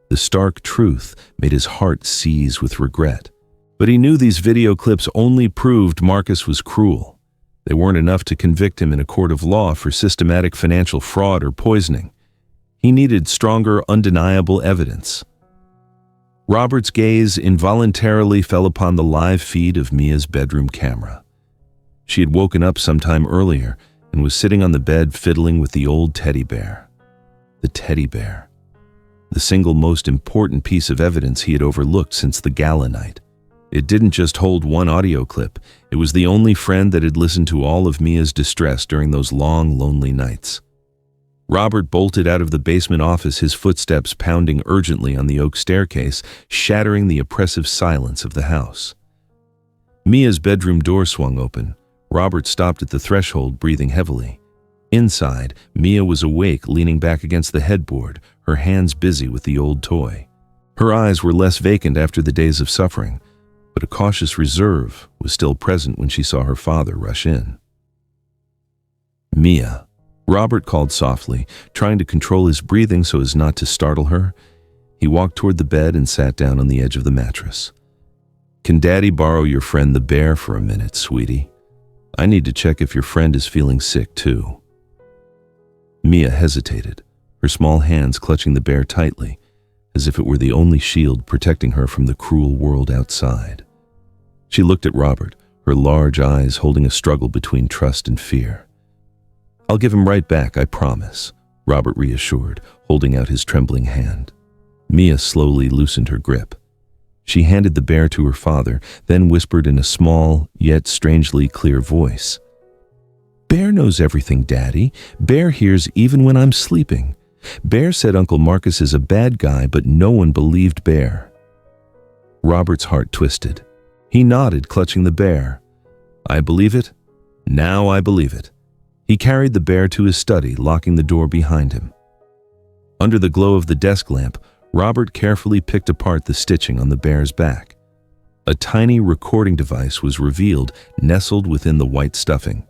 The stark truth made his heart seize with regret. But he knew these video clips only proved Marcus was cruel. They weren't enough to convict him in a court of law for systematic financial fraud or poisoning. He needed stronger, undeniable evidence. Robert's gaze involuntarily fell upon the live feed of Mia's bedroom camera. She had woken up sometime earlier and was sitting on the bed fiddling with the old teddy bear. The teddy bear. The single most important piece of evidence he had overlooked since the gala night. It didn't just hold one audio clip. It was the only friend that had listened to all of Mia's distress during those long, lonely nights. Robert bolted out of the basement office, his footsteps pounding urgently on the oak staircase, shattering the oppressive silence of the house. Mia's bedroom door swung open. Robert stopped at the threshold, breathing heavily. Inside, Mia was awake, leaning back against the headboard, her hands busy with the old toy. Her eyes were less vacant after the days of suffering, but a cautious reserve was still present when she saw her father rush in. "Mia," Robert called softly, trying to control his breathing so as not to startle her. He walked toward the bed and sat down on the edge of the mattress. "Can Daddy borrow your friend the bear for a minute, sweetie? I need to check if your friend is feeling sick too." Mia hesitated, her small hands clutching the bear tightly, as if it were the only shield protecting her from the cruel world outside. She looked at Robert, her large eyes holding a struggle between trust and fear. "I'll give him right back, I promise," Robert reassured, holding out his trembling hand. Mia slowly loosened her grip. She handed the bear to her father, then whispered in a small, yet strangely clear voice. "Bear knows everything, Daddy. Bear hears even when I'm sleeping. Bear said Uncle Marcus is a bad guy, but no one believed Bear." Robert's heart twisted. He nodded, clutching the bear. "I believe it. Now I believe it." He carried the bear to his study, locking the door behind him. Under the glow of the desk lamp, Robert carefully picked apart the stitching on the bear's back. A tiny recording device was revealed, nestled within the white stuffing.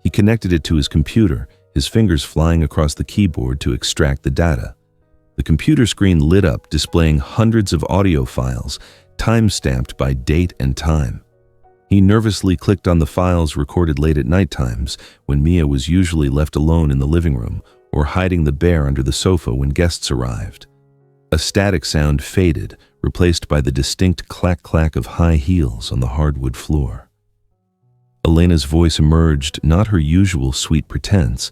He connected it to his computer, his fingers flying across the keyboard to extract the data. The computer screen lit up, displaying hundreds of audio files, time-stamped by date and time. He nervously clicked on the files recorded late at night times, when Mia was usually left alone in the living room, or hiding the bear under the sofa when guests arrived. A static sound faded, replaced by the distinct clack-clack of high heels on the hardwood floor. Elena's voice emerged, not her usual sweet pretense,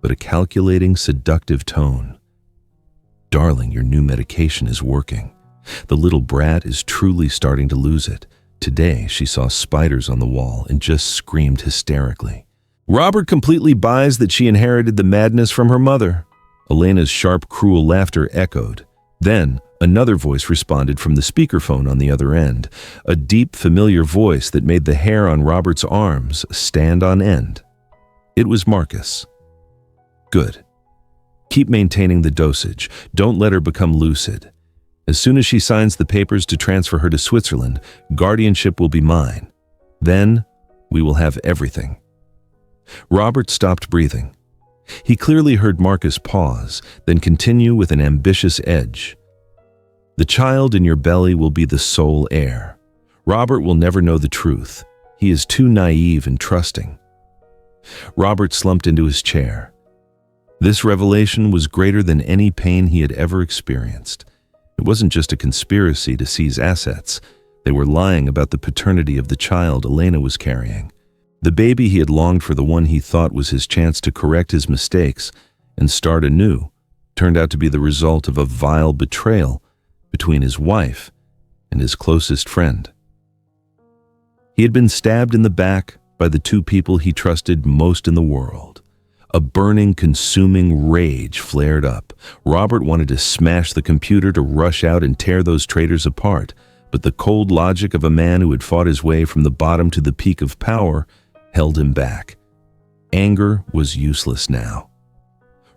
but a calculating, seductive tone. "Darling, your new medication is working. The little brat is truly starting to lose it. Today, she saw spiders on the wall and just screamed hysterically." Robert completely buys that she inherited the madness from her mother. Elena's sharp, cruel laughter echoed. Then, another voice responded from the speakerphone on the other end, a deep, familiar voice that made the hair on Robert's arms stand on end. It was Marcus. "Good. Keep maintaining the dosage. Don't let her become lucid. As soon as she signs the papers to transfer her to Switzerland, guardianship will be mine. Then, we will have everything." Robert stopped breathing. He clearly heard Marcus pause, then continue with an ambitious edge. "The child in your belly will be the sole heir. Robert will never know the truth. He is too naive and trusting." Robert slumped into his chair. This revelation was greater than any pain he had ever experienced. It wasn't just a conspiracy to seize assets. They were lying about the paternity of the child Elena was carrying. The baby he had longed for, the one he thought was his chance to correct his mistakes and start anew, turned out to be the result of a vile betrayal between his wife and his closest friend. He had been stabbed in the back by the two people he trusted most in the world. A burning, consuming rage flared up. Robert wanted to smash the computer, to rush out and tear those traitors apart, but the cold logic of a man who had fought his way from the bottom to the peak of power held him back. Anger was useless now.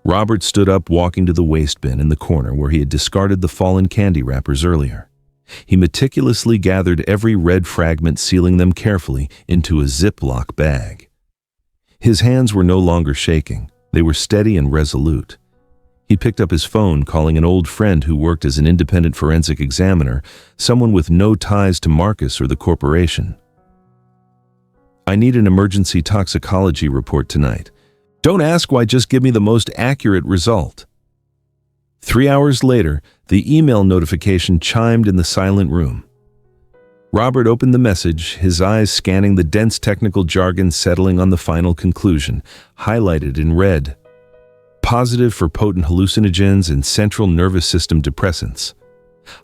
Robert stood up, walking to the waste bin in the corner where he had discarded the fallen candy wrappers earlier. He meticulously gathered every red fragment, sealing them carefully into a Ziploc bag. His hands were no longer shaking. They were steady and resolute. He picked up his phone, calling an old friend who worked as an independent forensic examiner, someone with no ties to Marcus or the corporation. "I need an emergency toxicology report tonight. Don't ask why, just give me the most accurate result." 3 hours later, the email notification chimed in the silent room. Robert opened the message, his eyes scanning the dense technical jargon, settling on the final conclusion, highlighted in red. Positive for potent hallucinogens and central nervous system depressants.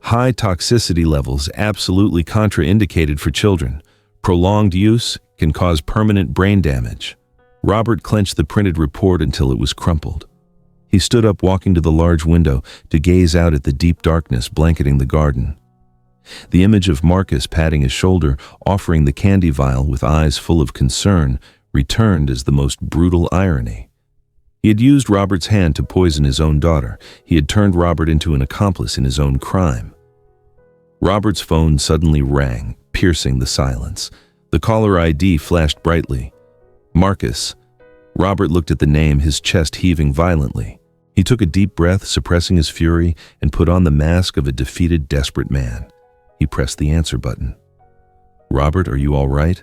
High toxicity levels absolutely contraindicated for children. Prolonged use can cause permanent brain damage. Robert clenched the printed report until it was crumpled. He stood up, walking to the large window to gaze out at the deep darkness blanketing the garden. The image of Marcus patting his shoulder, offering the candy vial with eyes full of concern, returned as the most brutal irony. He had used Robert's hand to poison his own daughter. He had turned Robert into an accomplice in his own crime. Robert's phone suddenly rang, piercing the silence. The caller ID flashed brightly. "Marcus." Robert looked at the name, his chest heaving violently. He took a deep breath, suppressing his fury, and put on the mask of a defeated, desperate man. He pressed the answer button. "Robert, are you all right?"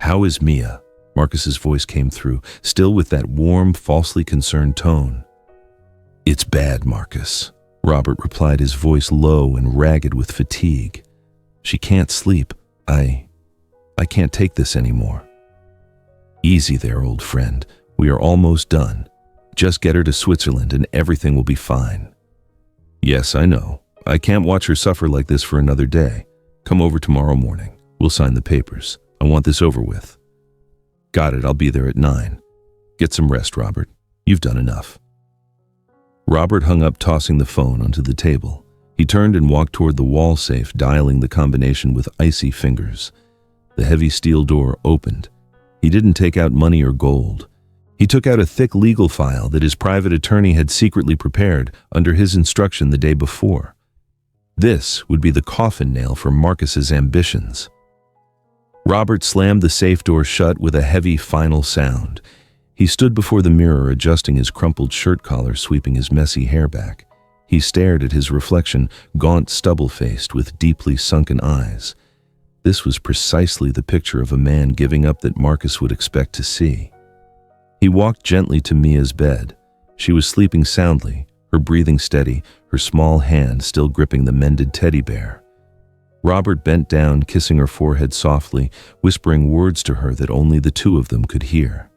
"How is Mia?" Marcus's voice came through, still with that warm, falsely concerned tone. "It's bad, Marcus," Robert replied, his voice low and ragged with fatigue. "She can't sleep. I can't take this anymore." "Easy there, old friend. We are almost done. Just get her to Switzerland and everything will be fine." "Yes, I know. I can't watch her suffer like this for another day. Come over tomorrow morning. We'll sign the papers. I want this over with." "Got it. I'll be there at 9. Get some rest, Robert. You've done enough." Robert hung up, tossing the phone onto the table. He turned and walked toward the wall safe, dialing the combination with icy fingers. The heavy steel door opened. He didn't take out money or gold. He took out a thick legal file that his private attorney had secretly prepared under his instruction the day before. This would be the coffin nail for Marcus's ambitions. Robert slammed the safe door shut with a heavy final sound. He stood before the mirror, adjusting his crumpled shirt collar, sweeping his messy hair back. He stared at his reflection, gaunt, stubble-faced, with deeply sunken eyes. This was precisely the picture of a man giving up that Marcus would expect to see. He walked gently to Mia's bed. She was sleeping soundly, her breathing steady, her small hand still gripping the mended teddy bear. Robert bent down, kissing her forehead softly, whispering words to her that only the two of them could hear.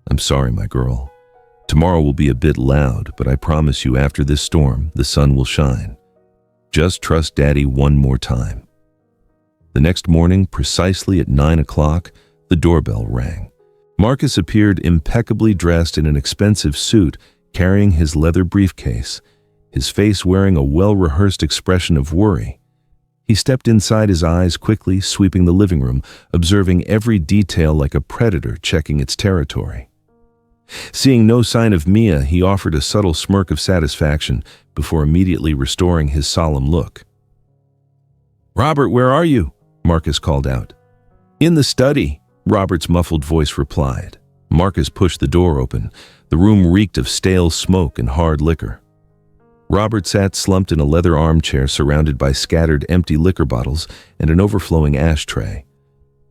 "I'm sorry, my girl. Tomorrow will be a bit loud, but I promise you after this storm, the sun will shine. Just trust Daddy one more time." The next morning, precisely at 9 o'clock, the doorbell rang. Marcus appeared impeccably dressed in an expensive suit, carrying his leather briefcase, his face wearing a well-rehearsed expression of worry. He stepped inside, his eyes quickly sweeping the living room, observing every detail like a predator checking its territory. Seeing no sign of Mia, he offered a subtle smirk of satisfaction before immediately restoring his solemn look. "Robert, where are you?" Marcus called out. "In the study," Robert's muffled voice replied. Marcus pushed the door open. The room reeked of stale smoke and hard liquor. Robert sat slumped in a leather armchair surrounded by scattered empty liquor bottles and an overflowing ashtray.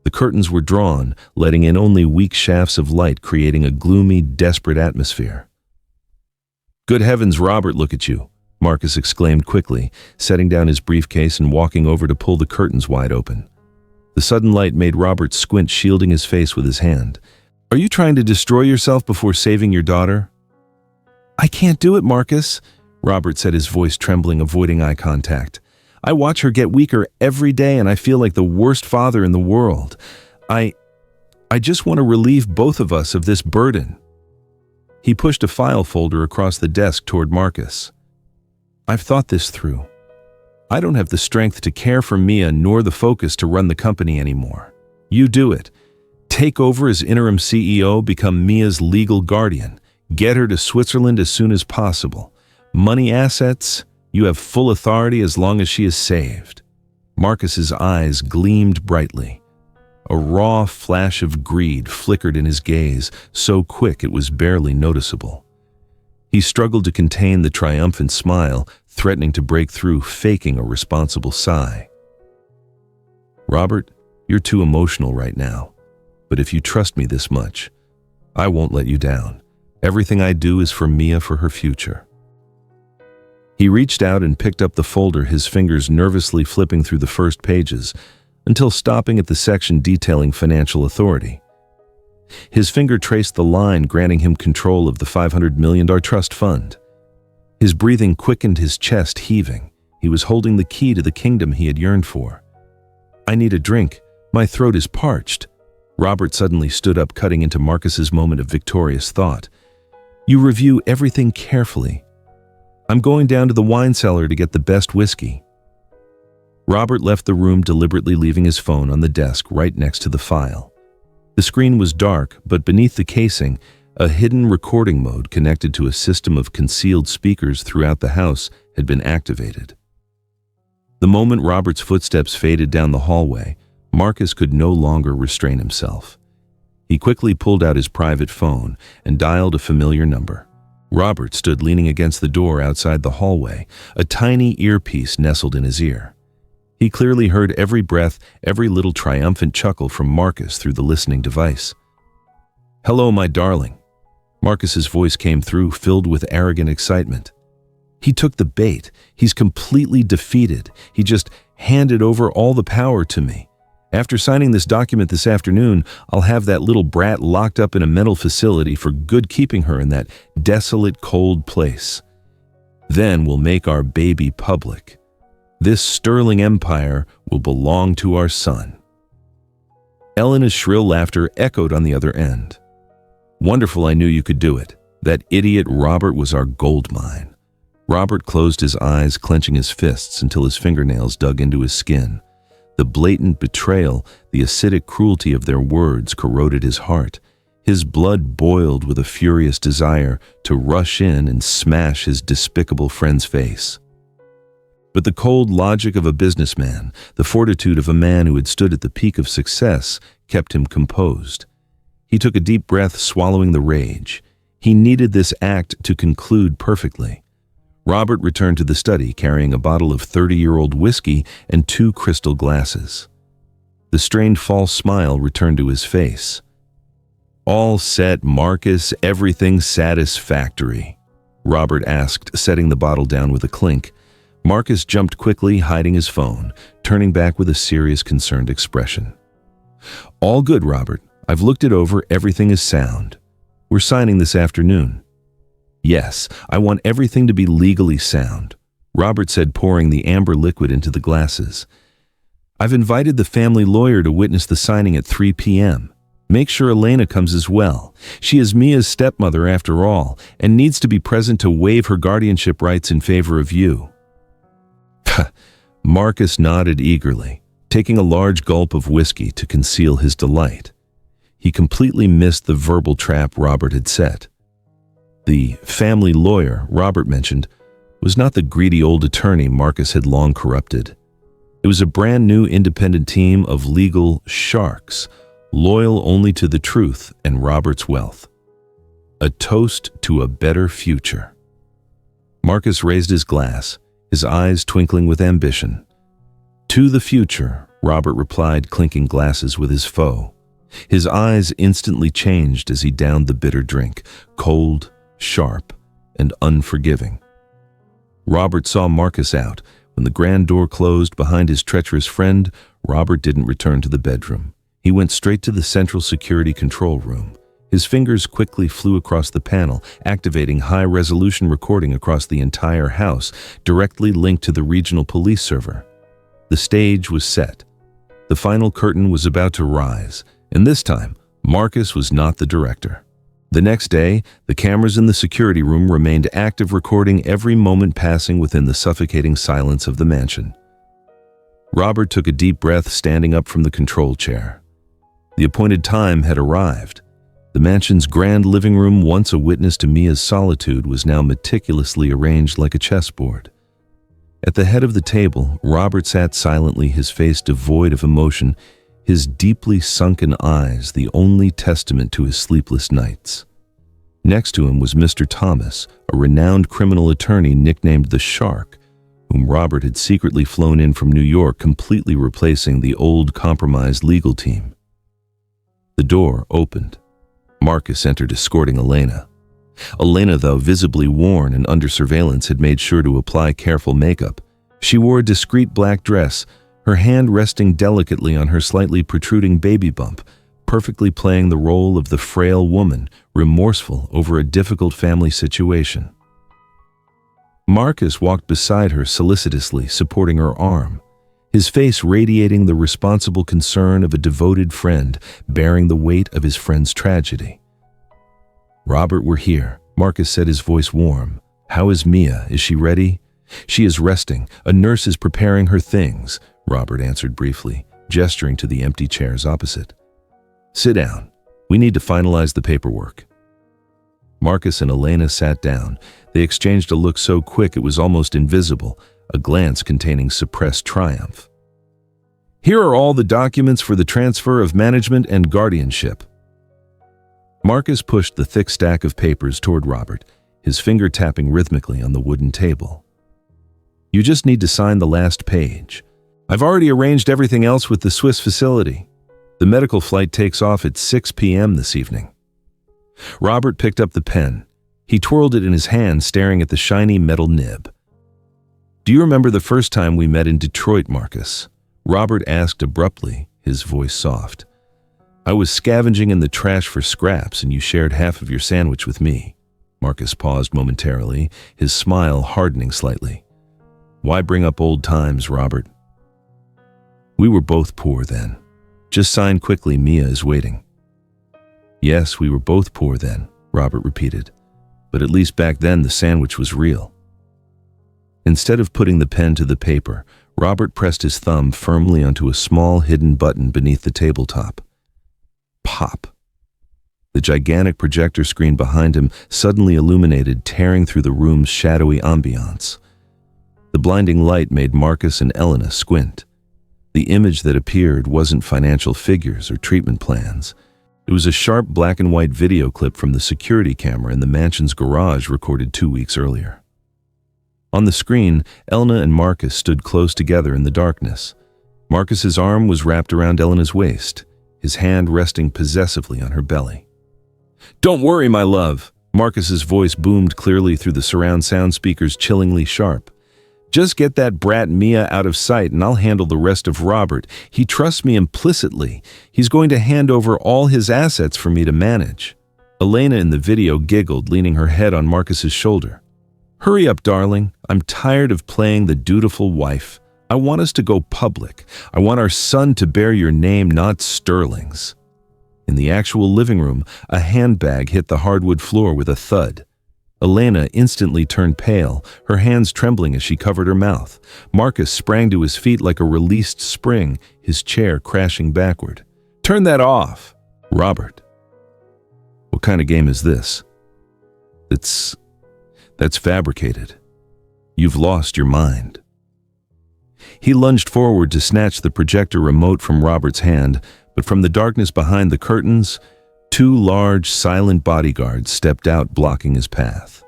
The curtains were drawn, letting in only weak shafts of light, creating a gloomy, desperate atmosphere. "Good heavens, Robert, look at you," Marcus exclaimed quickly, setting down his briefcase and walking over to pull the curtains wide open. The sudden light made Robert squint, shielding his face with his hand. "Are you trying to destroy yourself before saving your daughter?" "I can't do it, Marcus," Robert said, his voice trembling, avoiding eye contact. "I watch her get weaker every day and I feel like the worst father in the world. I just want to relieve both of us of this burden." He pushed a file folder across the desk toward Marcus. "I've thought this through. I don't have the strength to care for Mia nor the focus to run the company anymore. You do it. Take over as interim CEO, become Mia's legal guardian. Get her to Switzerland as soon as possible. Money, assets, you have full authority as long as she is saved." Marcus's eyes gleamed brightly. A raw flash of greed flickered in his gaze, so quick it was barely noticeable. He struggled to contain the triumphant smile, threatening to break through, faking a responsible sigh. "Robert, you're too emotional right now. But if you trust me this much, I won't let you down. Everything I do is for Mia, for her future." He reached out and picked up the folder, his fingers nervously flipping through the first pages, until stopping at the section detailing financial authority. His finger traced the line granting him control of the $500 million trust fund. His breathing quickened, his chest heaving. He was holding the key to the kingdom he had yearned for. "I need a drink. My throat is parched." Robert suddenly stood up, cutting into Marcus's moment of victorious thought. "You review everything carefully. I'm going down to the wine cellar to get the best whiskey." Robert left the room, deliberately leaving his phone on the desk right next to the file. The screen was dark, but beneath the casing, a hidden recording mode connected to a system of concealed speakers throughout the house had been activated. The moment Robert's footsteps faded down the hallway, Marcus could no longer restrain himself. He quickly pulled out his private phone and dialed a familiar number. Robert stood leaning against the door outside the hallway, a tiny earpiece nestled in his ear. He clearly heard every breath, every little triumphant chuckle from Marcus through the listening device. "Hello, my darling." Marcus's voice came through, filled with arrogant excitement. He took the bait. He's completely defeated. He just handed over all the power to me. After signing this document this afternoon, I'll have that little brat locked up in a mental facility for good, keeping her in that desolate, cold place. Then we'll make our baby public. This sterling empire will belong to our son. Elena's shrill laughter echoed on the other end. "Wonderful, I knew you could do it. That idiot Robert was our gold mine." Robert closed his eyes, clenching his fists until his fingernails dug into his skin. The blatant betrayal, the acidic cruelty of their words corroded his heart. His blood boiled with a furious desire to rush in and smash his despicable friend's face. But the cold logic of a businessman, the fortitude of a man who had stood at the peak of success, kept him composed. He took a deep breath, swallowing the rage. He needed this act to conclude perfectly. Robert returned to the study, carrying a bottle of 30-year-old whiskey and 2 crystal glasses. The strained false smile returned to his face. "All set, Marcus, everything satisfactory." Robert asked, setting the bottle down with a clink. Marcus jumped quickly, hiding his phone, turning back with a serious, concerned expression. All good, Robert. I've looked it over. Everything is sound. We're signing this afternoon. Yes, I want everything to be legally sound, Robert said, pouring the amber liquid into the glasses. I've invited the family lawyer to witness the signing at 3 p.m. Make sure Elena comes as well. She is Mia's stepmother after all, and needs to be present to waive her guardianship rights in favor of you. Marcus nodded eagerly, taking a large gulp of whiskey to conceal his delight. He completely missed the verbal trap Robert had set. The family lawyer Robert mentioned was not the greedy old attorney Marcus had long corrupted. It was a brand new independent team of legal sharks, loyal only to the truth and Robert's wealth. A toast to a better future. Marcus raised his glass, his eyes twinkling with ambition. To the future, Robert replied, clinking glasses with his foe. His eyes instantly changed as he downed the bitter drink, cold, sharp, and unforgiving. Robert saw Marcus out. When the grand door closed behind his treacherous friend, Robert didn't return to the bedroom. He went straight to the central security control room. His fingers quickly flew across the panel, activating high-resolution recording across the entire house, directly linked to the regional police server. The stage was set. The final curtain was about to rise, and this time, Marcus was not the director. The next day, the cameras in the security room remained active, recording every moment passing within the suffocating silence of the mansion. Robert took a deep breath, standing up from the control chair. The appointed time had arrived. The mansion's grand living room, once a witness to Mia's solitude, was now meticulously arranged like a chessboard. At the head of the table, Robert sat silently, his face devoid of emotion, his deeply sunken eyes the only testament to his sleepless nights. Next to him was Mr. Thomas, a renowned criminal attorney nicknamed the Shark, whom Robert had secretly flown in from New York, completely replacing the old compromised legal team. The door opened. Marcus entered, escorting Elena. Elena, though visibly worn and under surveillance, had made sure to apply careful makeup. She wore a discreet black dress, her hand resting delicately on her slightly protruding baby bump, perfectly playing the role of the frail woman, remorseful over a difficult family situation. Marcus walked beside her solicitously, supporting her arm, his face radiating the responsible concern of a devoted friend bearing the weight of his friend's tragedy. "Robert, we're here," Marcus said, his voice warm. "How is Mia? Is she ready?" "She is resting. A nurse is preparing her things," Robert answered briefly, gesturing to the empty chairs opposite. "Sit down. We need to finalize the paperwork." Marcus and Elena sat down. They exchanged a look so quick it was almost invisible, a glance containing suppressed triumph. "Here are all the documents for the transfer of management and guardianship." Marcus pushed the thick stack of papers toward Robert, his finger tapping rhythmically on the wooden table. "You just need to sign the last page. I've already arranged everything else with the Swiss facility. The medical flight takes off at 6 p.m. this evening." Robert picked up the pen. He twirled it in his hand, staring at the shiny metal nib. "Do you remember the first time we met in Detroit, Marcus?" Robert asked abruptly, his voice soft. "I was scavenging in the trash for scraps, and you shared half of your sandwich with me." Marcus paused momentarily, his smile hardening slightly. "Why bring up old times, Robert?" "We were both poor then. Just sign quickly, Mia is waiting." "Yes, we were both poor then," Robert repeated. "But at least back then the sandwich was real." Instead of putting the pen to the paper, Robert pressed his thumb firmly onto a small hidden button beneath the tabletop. Pop! The gigantic projector screen behind him suddenly illuminated, tearing through the room's shadowy ambiance. The blinding light made Marcus and Elena squint. The image that appeared wasn't financial figures or treatment plans. It was a sharp black and white video clip from the security camera in the mansion's garage, recorded 2 weeks earlier. On the screen, Elena and Marcus stood close together in the darkness. Marcus's arm was wrapped around Elena's waist, his hand resting possessively on her belly. "Don't worry, my love," Marcus's voice boomed clearly through the surround sound speakers, chillingly sharp. Just get that brat Mia out of sight and I'll handle the rest of Robert. He trusts me implicitly. He's going to hand over all his assets for me to manage. Elena in the video giggled, leaning her head on Marcus's shoulder. Hurry up, darling. I'm tired of playing the dutiful wife. I want us to go public. I want our son to bear your name, not Sterling's. In the actual living room, a handbag hit the hardwood floor with a thud. Elena instantly turned pale, her hands trembling as she covered her mouth. Marcus sprang to his feet like a released spring, his chair crashing backward. Turn that off! Robert. What kind of game is this? That's fabricated. You've lost your mind. He lunged forward to snatch the projector remote from Robert's hand, but from the darkness behind the curtains, two large, silent bodyguards stepped out, blocking his path.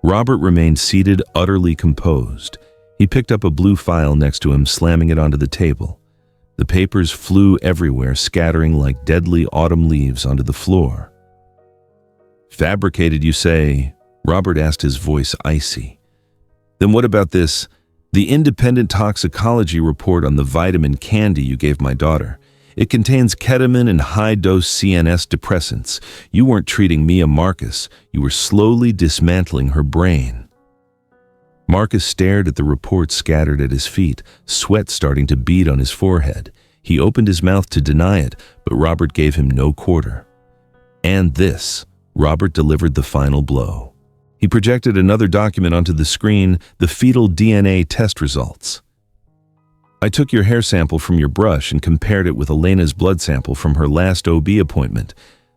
Robert remained seated, utterly composed. He picked up a blue file next to him, slamming it onto the table. The papers flew everywhere, scattering like deadly autumn leaves onto the floor. Fabricated, you say? Robert asked, his voice icy. Then what about this? The independent toxicology report on the vitamin candy you gave my daughter. It contains ketamine and high-dose CNS depressants. You weren't treating Mia Marcus. You were slowly dismantling her brain. Marcus stared at the report scattered at his feet, sweat starting to bead on his forehead. He opened his mouth to deny it, but Robert gave him no quarter. And this, Robert delivered the final blow. He projected another document onto the screen, the fetal DNA test results. I took your hair sample from your brush and compared it with Elena's blood sample from her last OB appointment.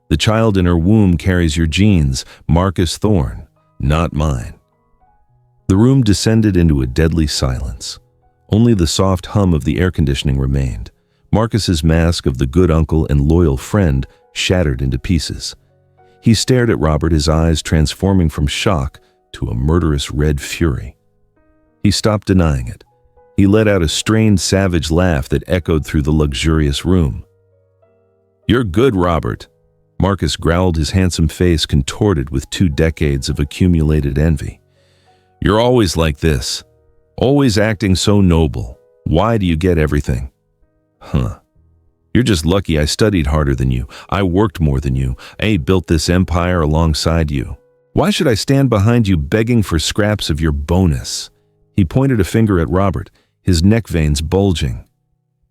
The child in her womb carries your genes, Marcus Thorne, not mine. The room descended into a deadly silence. Only the soft hum of the air conditioning remained. Marcus's mask of the good uncle and loyal friend shattered into pieces. He stared at Robert, his eyes transforming from shock to a murderous red fury. He stopped denying it. He let out a strained, savage laugh that echoed through the luxurious room. You're good, Robert. Marcus growled, his handsome face contorted with 2 decades of accumulated envy. You're always like this, always acting so noble. Why do you get everything? You're just lucky I studied harder than you. I worked more than you. I built this empire alongside you. Why should I stand behind you begging for scraps of your bonus? He pointed a finger at Robert, his neck veins bulging.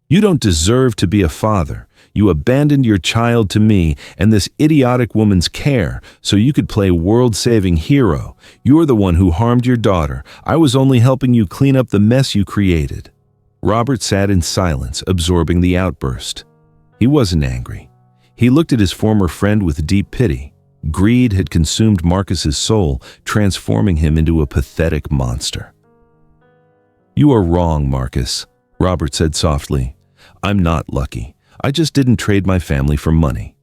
You don't deserve to be a father. You abandoned your child to me and this idiotic woman's care so you could play world-saving hero. You're the one who harmed your daughter. I was only helping you clean up the mess you created. Robert sat in silence, absorbing the outburst. He wasn't angry. He looked at his former friend with deep pity. Greed had consumed Marcus's soul, transforming him into a pathetic monster. You are wrong, Marcus, Robert said softly. I'm not lucky. I just didn't trade my family for money.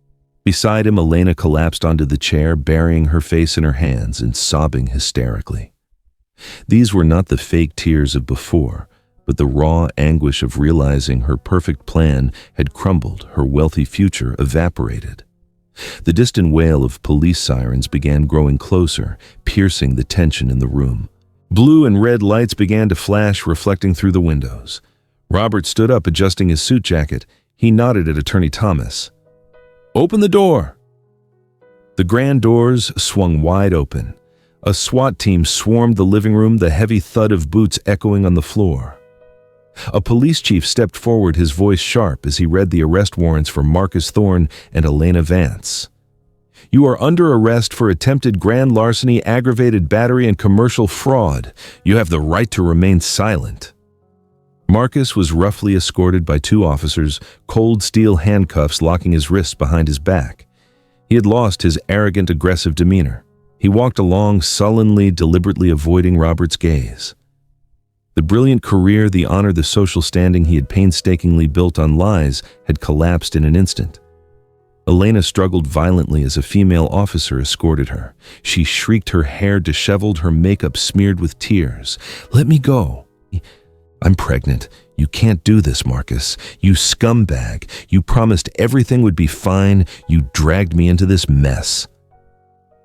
Beside him, Elena collapsed onto the chair, burying her face in her hands and sobbing hysterically. These were not the fake tears of before, but the raw anguish of realizing her perfect plan had crumbled, her wealthy future evaporated. The distant wail of police sirens began growing closer, piercing the tension in the room. Blue and red lights began to flash, reflecting through the windows. Robert stood up, adjusting his suit jacket. He nodded at Attorney Thomas. Open the door. The grand doors swung wide open. A SWAT team swarmed the living room, the heavy thud of boots echoing on the floor. A police chief stepped forward, his voice sharp as he read the arrest warrants for Marcus Thorne and Elena Vance. You are under arrest for attempted grand larceny, aggravated battery, and commercial fraud. You have the right to remain silent. Marcus was roughly escorted by 2 officers, cold steel handcuffs locking his wrists behind his back. He had lost his arrogant, aggressive demeanor. He walked along, sullenly, deliberately avoiding Robert's gaze. The brilliant career, the honor, the social standing he had painstakingly built on lies had collapsed in an instant. Elena struggled violently as a female officer escorted her. She shrieked, her hair disheveled, her makeup smeared with tears. Let me go. I'm pregnant. You can't do this, Marcus. You scumbag. You promised everything would be fine. You dragged me into this mess.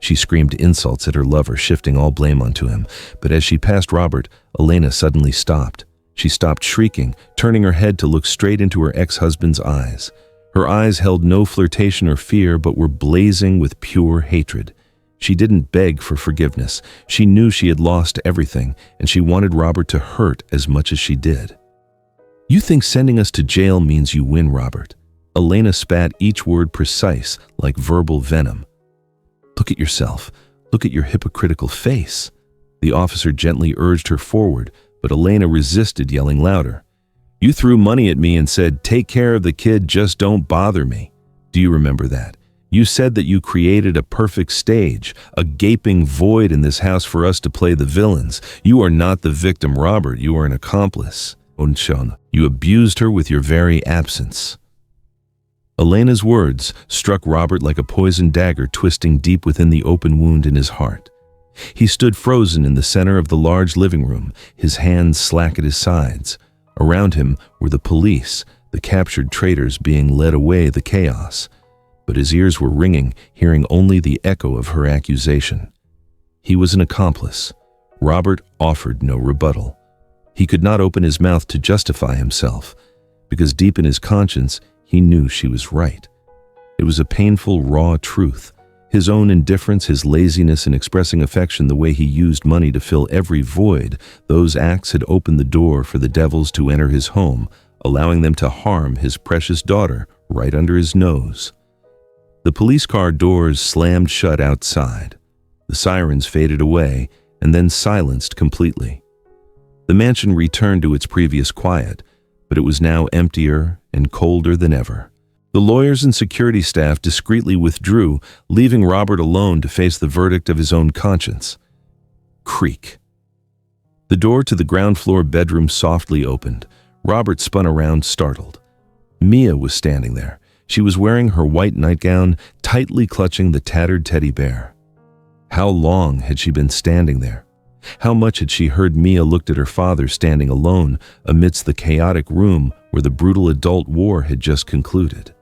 She screamed insults at her lover, shifting all blame onto him. But as she passed Robert, Elena suddenly stopped. She stopped shrieking, turning her head to look straight into her ex-husband's eyes. Her eyes held no flirtation or fear, but were blazing with pure hatred. She didn't beg for forgiveness. She knew she had lost everything, and she wanted Robert to hurt as much as she did. "You think sending us to jail means you win, Robert?" Elena spat each word precise, like verbal venom. "Look at yourself. Look at your hypocritical face." The officer gently urged her forward, but Elena resisted, yelling louder. "You threw money at me and said, 'Take care of the kid, just don't bother me.' Do you remember that? You said that you created a perfect stage, a gaping void in this house for us to play the villains. You are not the victim, Robert. You are an accomplice. Onshon, you abused her with your very absence." Elena's words struck Robert like a poisoned dagger, twisting deep within the open wound in his heart. He stood frozen in the center of the large living room, his hands slack at his sides. Around him were the police, the captured traitors being led away the chaos. But his ears were ringing, hearing only the echo of her accusation. He was an accomplice. Robert offered no rebuttal. He could not open his mouth to justify himself, because deep in his conscience, he knew she was right. It was a painful, raw truth. His own indifference, his laziness in expressing affection, the way he used money to fill every void, those acts had opened the door for the devils to enter his home, allowing them to harm his precious daughter right under his nose. The police car doors slammed shut outside. The sirens faded away and then silenced completely. The mansion returned to its previous quiet, but it was now emptier and colder than ever. The lawyers and security staff discreetly withdrew, leaving Robert alone to face the verdict of his own conscience. Creak. The door to the ground floor bedroom softly opened. Robert spun around, startled. Mia was standing there. She was wearing her white nightgown, tightly clutching the tattered teddy bear. How long had she been standing there? How much had she heard Mia looked at her father standing alone amidst the chaotic room where the brutal adult war had just concluded?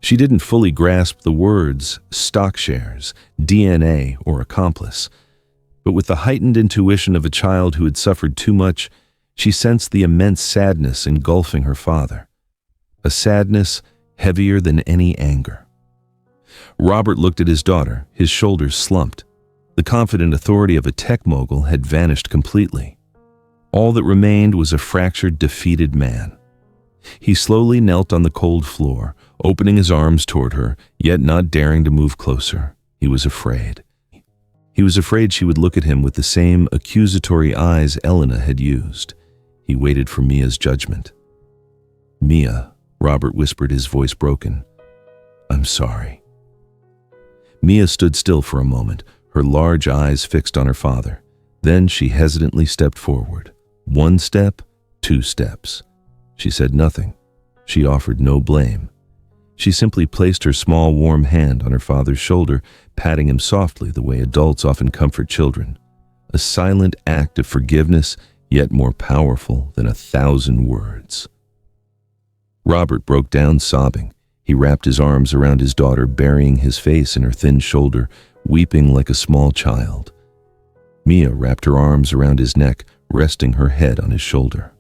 She didn't fully grasp the words stock shares, DNA, or accomplice. But with the heightened intuition of a child who had suffered too much, she sensed the immense sadness engulfing her father. A sadness heavier than any anger. Robert looked at his daughter, his shoulders slumped. The confident authority of a tech mogul had vanished completely. All that remained was a fractured, defeated man. He slowly knelt on the cold floor, opening his arms toward her, yet not daring to move closer. He was afraid. He was afraid she would look at him with the same accusatory eyes Elena had used. He waited for Mia's judgment. "Mia," Robert whispered, his voice broken. "I'm sorry." Mia stood still for a moment, her large eyes fixed on her father. Then she hesitantly stepped forward. 1 step, 2 steps. She said nothing. She offered no blame. She simply placed her small, warm hand on her father's shoulder, patting him softly the way adults often comfort children. A silent act of forgiveness, yet more powerful than 1,000 words. Robert broke down sobbing. He wrapped his arms around his daughter, burying his face in her thin shoulder, weeping like a small child. Mia wrapped her arms around his neck, resting her head on his shoulder.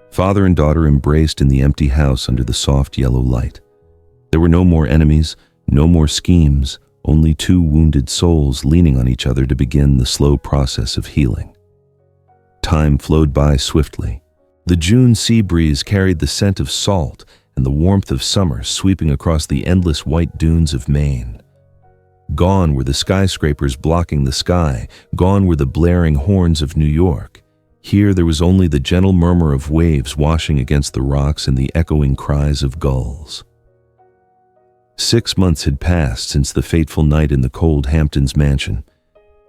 Father and daughter embraced in the empty house under the soft yellow light. There were no more enemies, no more schemes, only 2 wounded souls leaning on each other to begin the slow process of healing. Time flowed by swiftly. The June sea breeze carried the scent of salt and the warmth of summer sweeping across the endless white dunes of Maine. Gone were the skyscrapers blocking the sky, gone were the blaring horns of New York. Here there was only the gentle murmur of waves washing against the rocks and the echoing cries of gulls. 6 months had passed since the fateful night in the cold Hamptons mansion.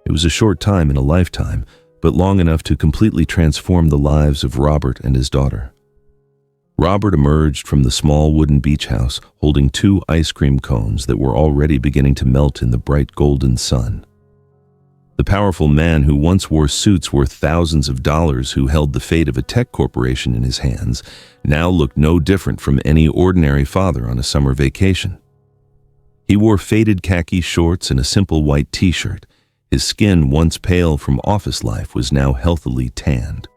It was a short time in a lifetime, but long enough to completely transform the lives of Robert and his daughter. Robert emerged from the small wooden beach house holding 2 ice cream cones that were already beginning to melt in the bright golden sun. The powerful man who once wore suits worth thousands of dollars, who held the fate of a tech corporation in his hands, now looked no different from any ordinary father on a summer vacation. He wore faded khaki shorts and a simple white t-shirt. His skin, once pale from office life, was now healthily tanned.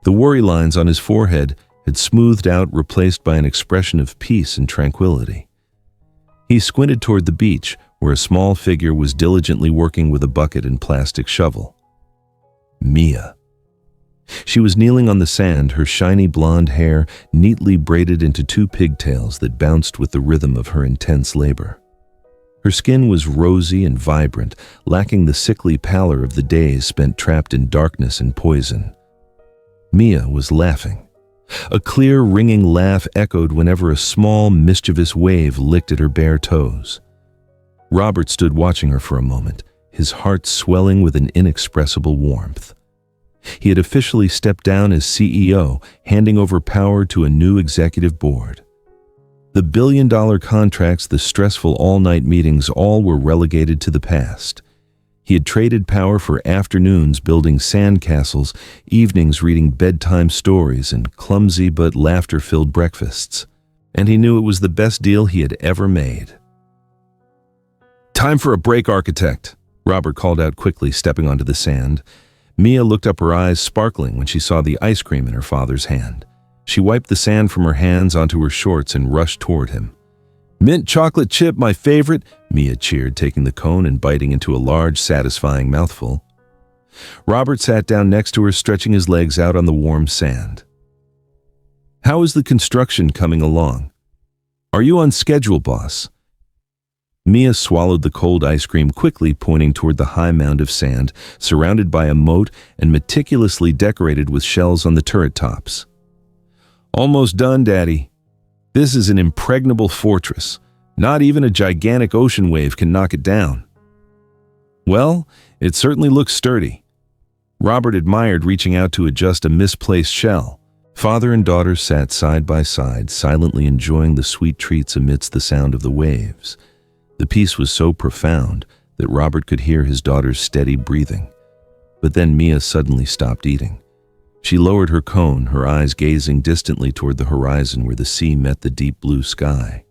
The worry lines on his forehead had smoothed out, replaced by an expression of peace and tranquility. He squinted toward the beach, where a small figure was diligently working with a bucket and plastic shovel. Mia. She was kneeling on the sand, her shiny blonde hair neatly braided into two pigtails that bounced with the rhythm of her intense labor. Her skin was rosy and vibrant, lacking the sickly pallor of the days spent trapped in darkness and poison. Mia was laughing. A clear, ringing laugh echoed whenever a small, mischievous wave licked at her bare toes. Robert stood watching her for a moment, his heart swelling with an inexpressible warmth. He had officially stepped down as CEO, handing over power to a new executive board. The billion-dollar contracts, the stressful all-night meetings, all were relegated to the past. He had traded power for afternoons building sandcastles, evenings reading bedtime stories, and clumsy but laughter-filled breakfasts. And he knew it was the best deal he had ever made. "Time for a break, architect," Robert called out quickly, stepping onto the sand. Mia looked up, her eyes sparkling when she saw the ice cream in her father's hand. She wiped the sand from her hands onto her shorts and rushed toward him. "Mint chocolate chip, my favorite," Mia cheered, taking the cone and biting into a large, satisfying mouthful. Robert sat down next to her, stretching his legs out on the warm sand. "How is the construction coming along? Are you on schedule, boss?" Mia swallowed the cold ice cream quickly, pointing toward the high mound of sand, surrounded by a moat and meticulously decorated with shells on the turret tops. "Almost done, Daddy. This is an impregnable fortress. Not even a gigantic ocean wave can knock it down." "Well, it certainly looks sturdy." Robert admired, reaching out to adjust a misplaced shell. Father and daughter sat side by side, silently enjoying the sweet treats amidst the sound of the waves. The peace was so profound that Robert could hear his daughter's steady breathing. But then Mia suddenly stopped eating. She lowered her cone, her eyes gazing distantly toward the horizon where the sea met the deep blue sky.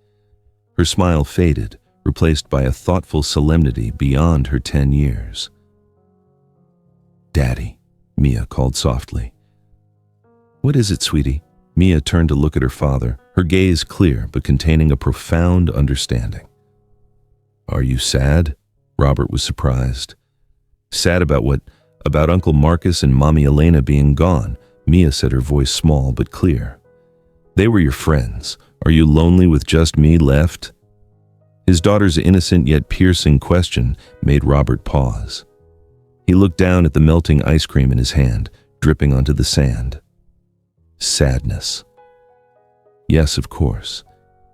Her smile faded, replaced by a thoughtful solemnity beyond her 10 years. "Daddy," Mia called softly. "What is it, sweetie?" Mia turned to look at her father, her gaze clear but containing a profound understanding. "Are you sad?" Robert was surprised. "Sad about what? About Uncle Marcus and Mommy Elena being gone," Mia said, her voice small but clear. "They were your friends. Are you lonely with just me left?" His daughter's innocent yet piercing question made Robert pause. He looked down at the melting ice cream in his hand, dripping onto the sand. Sadness. Yes, of course.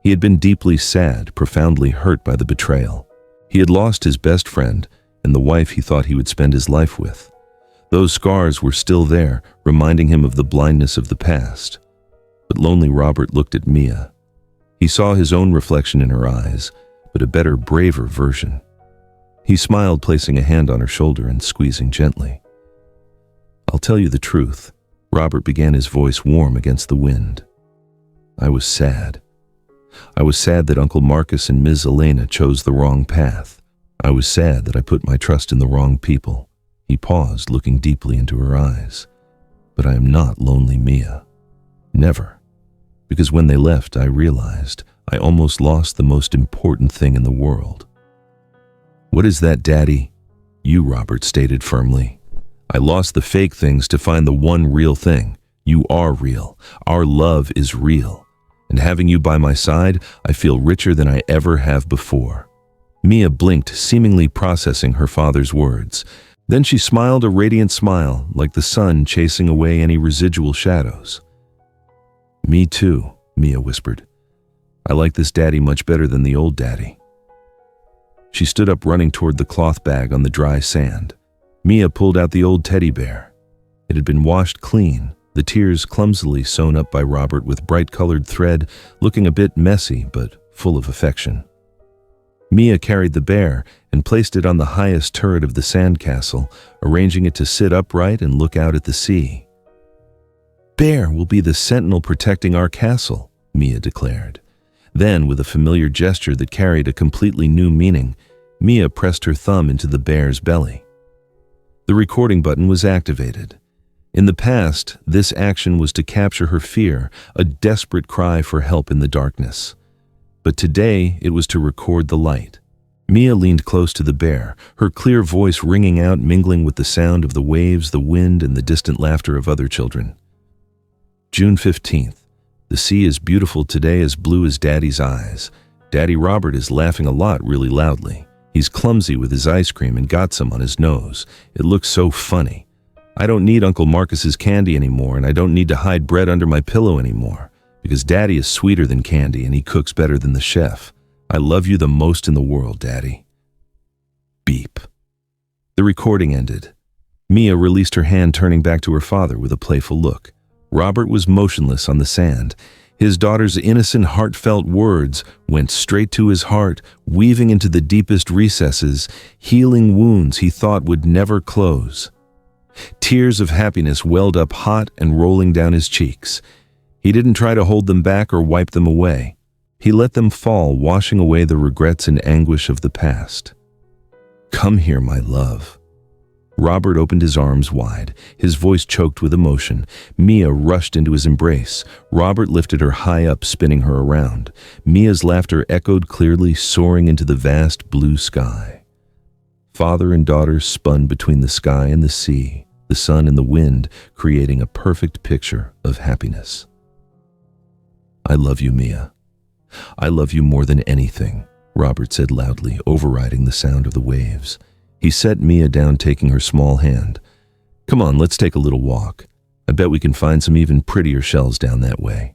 He had been deeply sad, profoundly hurt by the betrayal. He had lost his best friend and the wife he thought he would spend his life with. Those scars were still there, reminding him of the blindness of the past. But lonely Robert looked at Mia. He saw his own reflection in her eyes, but a better, braver version. He smiled, placing a hand on her shoulder and squeezing gently. "I'll tell you the truth," Robert began, his voice warm against the wind. "I was sad. I was sad that Uncle Marcus and Ms. Elena chose the wrong path. I was sad that I put my trust in the wrong people." He paused, looking deeply into her eyes. "But I am not lonely, Mia. Never. Because when they left, I realized I almost lost the most important thing in the world." "What is that, Daddy?" "You," Robert stated firmly. "I lost the fake things to find the one real thing. You are real. Our love is real. And having you by my side, I feel richer than I ever have before." Mia blinked, seemingly processing her father's words. Then she smiled, a radiant smile, like the sun chasing away any residual shadows. "Me too," Mia whispered. "I like this Daddy much better than the old Daddy." She stood up, running toward the cloth bag on the dry sand. Mia pulled out the old teddy bear. It had been washed clean, the tears clumsily sewn up by Robert with bright-colored thread, looking a bit messy but full of affection. Mia carried the bear and placed it on the highest turret of the sandcastle, arranging it to sit upright and look out at the sea. "Bear will be the sentinel protecting our castle," Mia declared. Then, with a familiar gesture that carried a completely new meaning, Mia pressed her thumb into the bear's belly. The recording button was activated. In the past, this action was to capture her fear, a desperate cry for help in the darkness. But today, it was to record the light. Mia leaned close to the bear, her clear voice ringing out, mingling with the sound of the waves, the wind, and the distant laughter of other children. June 15th. The sea is beautiful today, as blue as Daddy's eyes. Daddy Robert is laughing a lot really loudly. He's clumsy with his ice cream and got some on his nose. It looks so funny. I don't need Uncle Marcus's candy anymore, and I don't need to hide bread under my pillow anymore, because Daddy is sweeter than candy and he cooks better than the chef. I love you the most in the world, Daddy. Beep. The recording ended. Mia released her hand, turning back to her father with a playful look. Robert was motionless on the sand. His daughter's innocent, heartfelt words went straight to his heart, weaving into the deepest recesses, healing wounds he thought would never close. Tears of happiness welled up hot and rolling down his cheeks. He didn't try to hold them back or wipe them away. He let them fall, washing away the regrets and anguish of the past. Come here, my love. Robert opened his arms wide, his voice choked with emotion. Mia rushed into his embrace. Robert lifted her high up, spinning her around. Mia's laughter echoed clearly, soaring into the vast blue sky. Father and daughter spun between the sky and the sea, the sun and the wind, creating a perfect picture of happiness. I love you, Mia. I love you more than anything, Robert said loudly, overriding the sound of the waves. He set Mia down, taking her small hand. Come on, let's take a little walk. I bet we can find some even prettier shells down that way.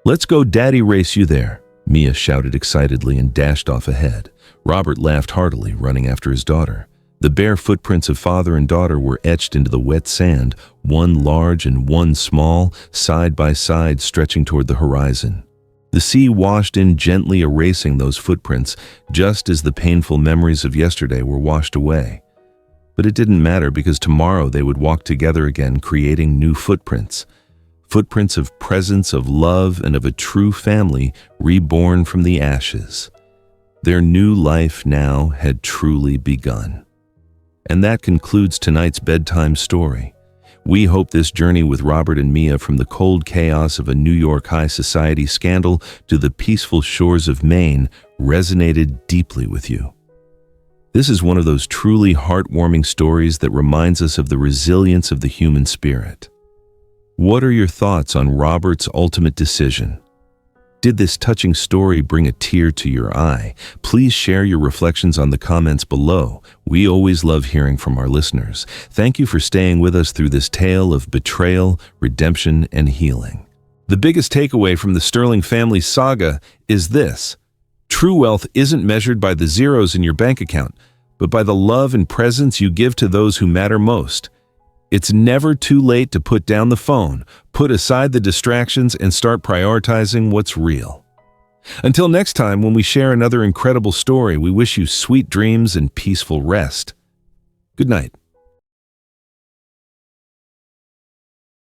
Let's go Daddy race you there, Mia shouted excitedly and dashed off ahead. Robert laughed heartily, running after his daughter. The bare footprints of father and daughter were etched into the wet sand, one large and one small, side by side, stretching toward the horizon. The sea washed in, gently erasing those footprints, just as the painful memories of yesterday were washed away. But it didn't matter, because tomorrow they would walk together again, creating new footprints. Footprints of presence, of love, and of a true family reborn from the ashes. Their new life now had truly begun. And that concludes tonight's bedtime story. We hope this journey with Robert and Mia, from the cold chaos of a New York high society scandal to the peaceful shores of Maine, resonated deeply with you. This is one of those truly heartwarming stories that reminds us of the resilience of the human spirit. What are your thoughts on Robert's ultimate decision? Did this touching story bring a tear to your eye? Please share your reflections on the comments below. We always love hearing from our listeners. Thank you for staying with us through this tale of betrayal, redemption, and healing. The biggest takeaway from the Sterling family saga is this: true wealth isn't measured by the zeros in your bank account, but by the love and presence you give to those who matter most. It's never too late to put down the phone, put aside the distractions, and start prioritizing what's real. Until next time, when we share another incredible story, we wish you sweet dreams and peaceful rest. Good night.